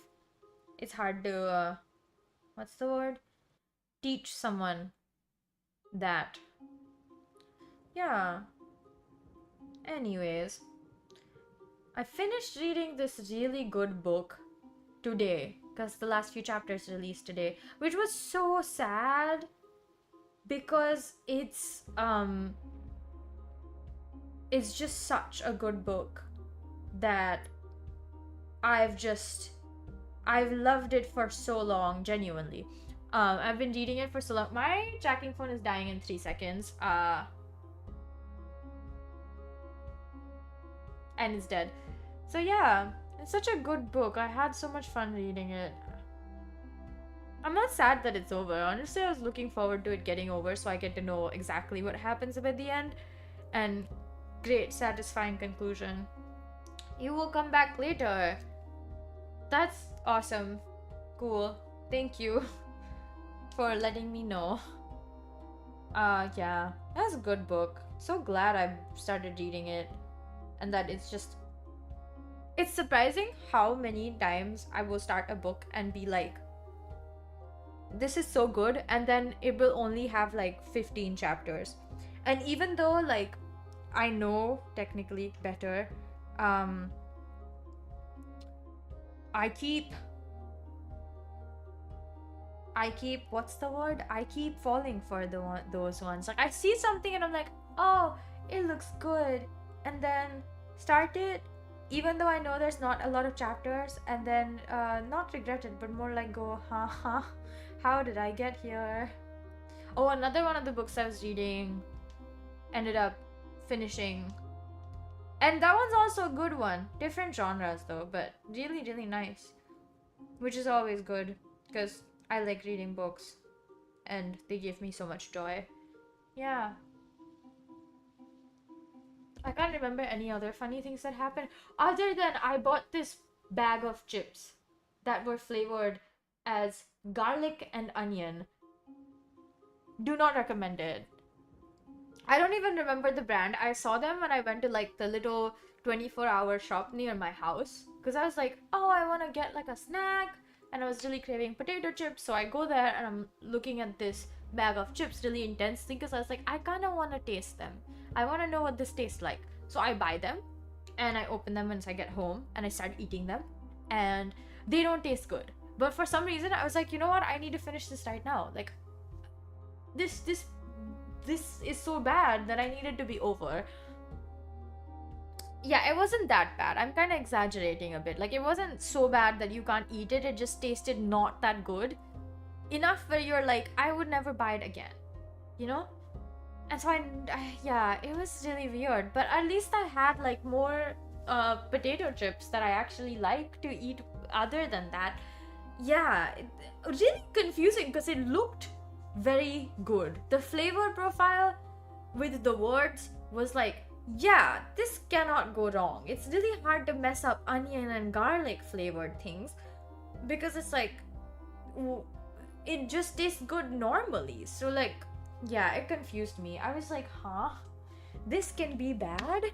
It's hard to, what's the word? Teach someone that. Yeah. Anyways, I finished reading this really good book today, because the last few chapters released today, which was so sad because it's just such a good book that I've loved it for so long, genuinely. I've been reading it for so long. My tracking phone is dying in 3 seconds. And it's dead. So yeah, it's such a good book. I had so much fun reading it. I'm not sad that it's over. Honestly, I was looking forward to it getting over so I get to know exactly what happens at the end. And great, satisfying conclusion. You will come back later. That's awesome. Cool. Thank you for letting me know. Yeah, that's a good book. So glad I started reading it. And that it's surprising how many times I will start a book and be like, this is so good, and then it will only have like 15 chapters. And even though like I know technically better, I keep what's the word? I keep falling for those ones. Like I see something and I'm like, oh, it looks good, and then start it, even though I know there's not a lot of chapters, and then not regret it, but more like go, how did I get here? Oh, another one of the books I was reading ended up finishing, and that one's also a good one. Different genres though, but really, really nice, which is always good because I like reading books and they give me so much joy. Yeah. I can't remember any other funny things that happened other than I bought this bag of chips that were flavored as garlic and onion. Do not recommend it. I don't even remember the brand. I saw them when I went to like the little 24-hour shop near my house because I was like, oh, I want to get like a snack, and I was really craving potato chips. So I go there and I'm looking at this bag of chips really intensely because I was like, I kind of want to taste them. I want to know what this tastes like. So I buy them and I open them once I get home and I start eating them, and they don't taste good. But for some reason I was like, you know what? I need to finish this right now. Like this is so bad that I need it to be over. Yeah, it wasn't that bad. I'm kind of exaggerating a bit. Like, it wasn't so bad that you can't eat it. It just tasted not that good. Enough where you're like, I would never buy it again. You know? And so yeah, it was really weird. But at least I had like more potato chips that I actually like to eat other than that. Yeah, really confusing because it looked very good. The flavor profile with the words was like, yeah, this cannot go wrong. It's really hard to mess up onion and garlic flavored things because it's like, it just tastes good normally. So like, yeah, it confused me. I was like, huh? This can be bad?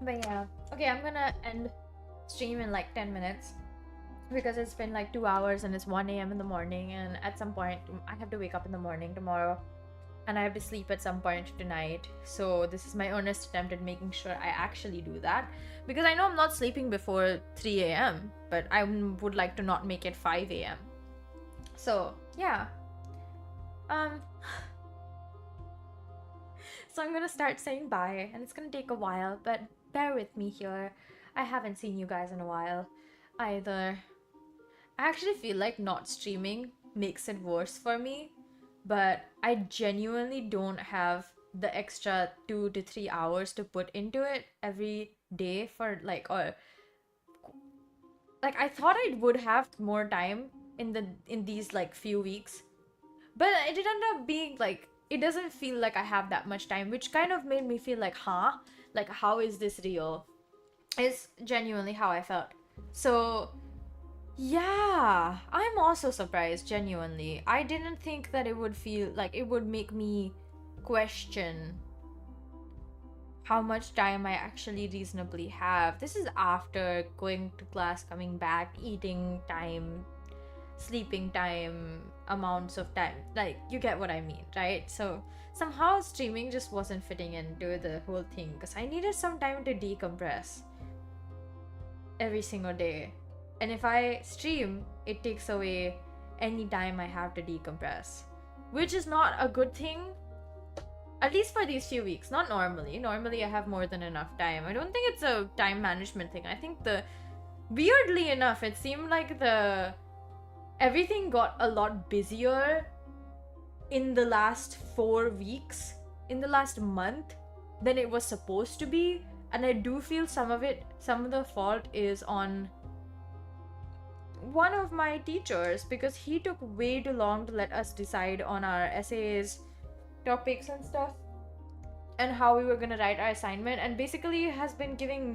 But yeah. Okay, I'm gonna end stream in like 10 minutes because it's been like 2 hours and it's 1 a.m. in the morning, and at some point I have to wake up in the morning tomorrow and I have to sleep at some point tonight. So this is my earnest attempt at making sure I actually do that, because I know I'm not sleeping before 3 a.m. but I would like to not make it 5 a.m. So yeah. So I'm gonna start saying bye, and it's gonna take a while, but bear with me here. I haven't seen you guys in a while either. I actually feel like not streaming makes it worse for me, but I genuinely don't have the extra 2 to 3 hours to put into it every day for like, or like I thought I would have more time in these like few weeks, but it ended up being like, it doesn't feel like I have that much time, which kind of made me feel like, huh? Like, how is this real? It's genuinely how I felt. So yeah, I'm also surprised, genuinely. I didn't think that it would feel like it would make me question how much time I actually reasonably have. This is after going to class, coming back, eating time, sleeping time, amounts of time. Like, you get what I mean, right? So somehow streaming just wasn't fitting into the whole thing because I needed some time to decompress every single day. And if I stream, it takes away any time I have to decompress, which is not a good thing. At least for these few weeks, not normally. Normally I have more than enough time. I don't think it's a time management thing. I think weirdly enough, it seemed like everything got a lot busier in the last 4 weeks, in the last month, than it was supposed to be. And I do feel some of the fault is on one of my teachers, because he took way too long to let us decide on our essays, topics and stuff, and how we were gonna write our assignment, and basically has been giving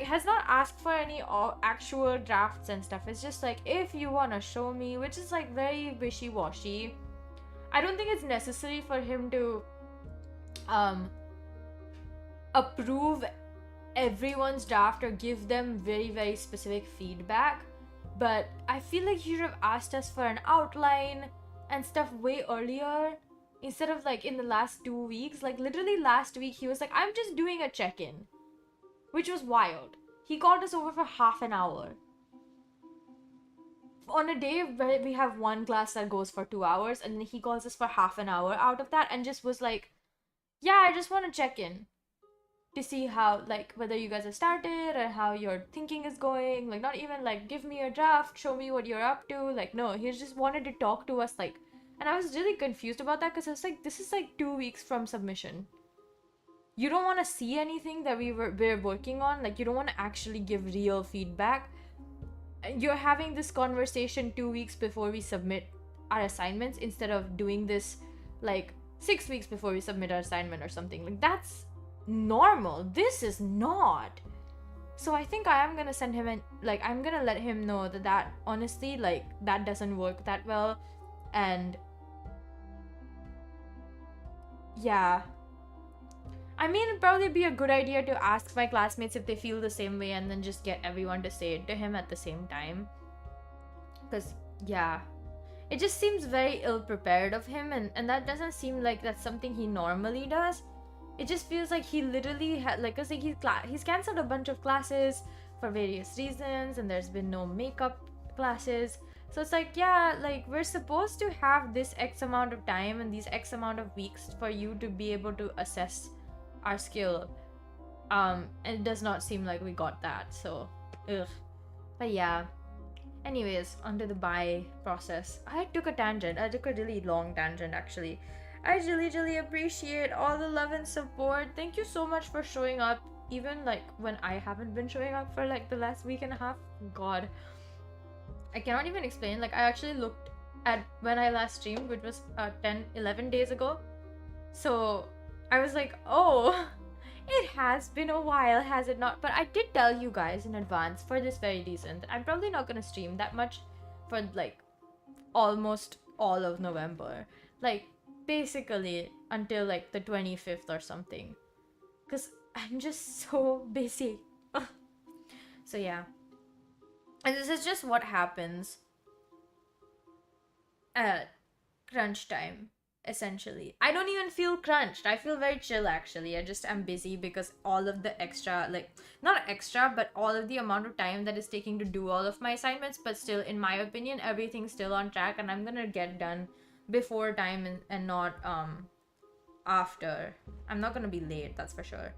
has not asked for any actual drafts and stuff. It's just like, if you want to show me, which is like very wishy-washy. I don't think it's necessary for him to approve everyone's draft or give them very, very specific feedback, but I feel like he should have asked us for an outline and stuff way earlier, instead of like in the last 2 weeks. Like literally last week he was like, I'm just doing a check-in, which was wild. He called us over for half an hour on a day where we have one class that goes for 2 hours, and then he calls us for half an hour out of that, and just was like, yeah, I just want to check in to see how, like, whether you guys have started or how your thinking is going. Like, not even like, give me a draft, show me what you're up to. Like, no, he just wanted to talk to us. Like, and I was really confused about that, because I was like, this is like 2 weeks from submission. You don't want to see anything that we're working on. Like, you don't want to actually give real feedback. You're having this conversation 2 weeks before we submit our assignments, instead of doing this like 6 weeks before we submit our assignment or something. Like, that's normal. This is not. So I think I am gonna send him I'm gonna let him know that honestly, like, that doesn't work that well. And yeah, I mean, it'd probably be a good idea to ask my classmates if they feel the same way, and then just get everyone to say it to him at the same time. Because, yeah, it just seems very ill-prepared of him, and that doesn't seem like that's something he normally does. It just feels like he literally had, like, cause he's cancelled a bunch of classes for various reasons, and there's been no makeup classes. So it's like, yeah, like, we're supposed to have this X amount of time and these X amount of weeks for you to be able to assess our skill. And it does not seem like we got that, so ugh. But yeah. Anyways, onto the buy process. I took a tangent. I took a really long tangent, actually. I really appreciate all the love and support. Thank you so much for showing up, even like when I haven't been showing up for like the last week and a half. God, I cannot even explain. Like, I actually looked at when I last streamed, which was 11 days ago. So I was like, oh, it has been a while, has it not? But I did tell you guys in advance for this very reason that I'm probably not gonna stream that much for like almost all of November. Like, basically until like the 25th or something, because I'm just so busy. So yeah, and this is just what happens at crunch time, essentially. I don't even feel crunched. I feel very chill, actually. I just am busy because all of the extra, like, not extra, but all of the amount of time that is taking to do all of my assignments. But still, in my opinion, everything's still on track, and I'm gonna get done before time and not after. I'm not gonna be late, that's for sure.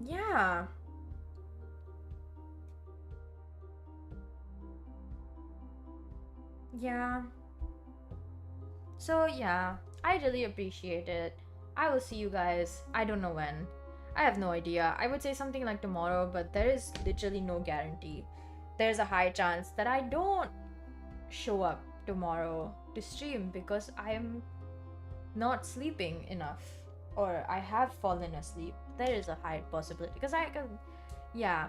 Yeah. Yeah. So yeah, I really appreciate it. I will see you guys. I don't know when. I have no idea. I would say something like tomorrow, but there is literally no guarantee. There's a high chance that I don't show up tomorrow to stream because I am not sleeping enough, or I have fallen asleep. There is a high possibility because I can. Yeah.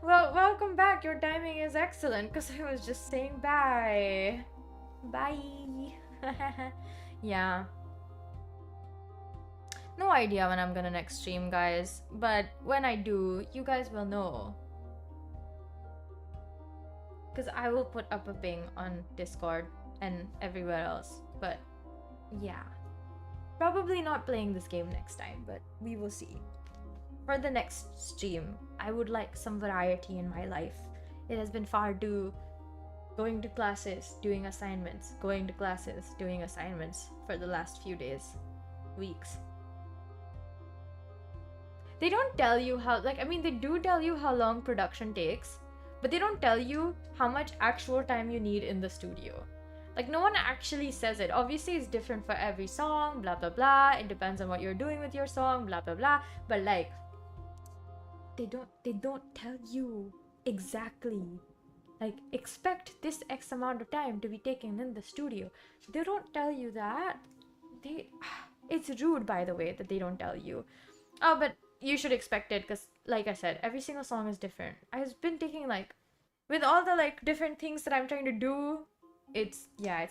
Well, welcome back. Your timing is excellent, because I was just saying bye. Bye. Yeah. No idea when I'm gonna next stream, guys, but when I do, you guys will know. Because I will put up a ping on Discord and everywhere else. But yeah. Probably not playing this game next time, but we will see. For the next stream, I would like some variety in my life. It has been far too going to classes, doing assignments, going to classes, doing assignments for the last few days, weeks. They don't tell you how, like, I mean, they do tell you how long production takes, but they don't tell you how much actual time you need in the studio. Like, no one actually says it. Obviously, it's different for every song, blah, blah, blah. It depends on what you're doing with your song, blah, blah, blah. But, like, they don't tell you exactly. Like, expect this X amount of time to be taken in the studio. They don't tell you that. It's rude, by the way, that they don't tell you. Oh, but you should expect it, because, like I said, every single song is different. I've been taking, like, with all the, like, different things that I'm trying to do, it's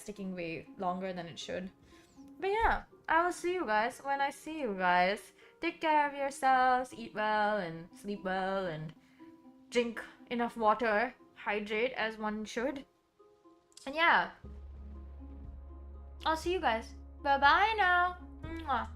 taking way longer than it should. But yeah, I will see you guys when I see you guys. Take care of yourselves, eat well, and sleep well, and drink enough water. Hydrate as one should. And yeah, I'll see you guys. Bye bye now. Mwah.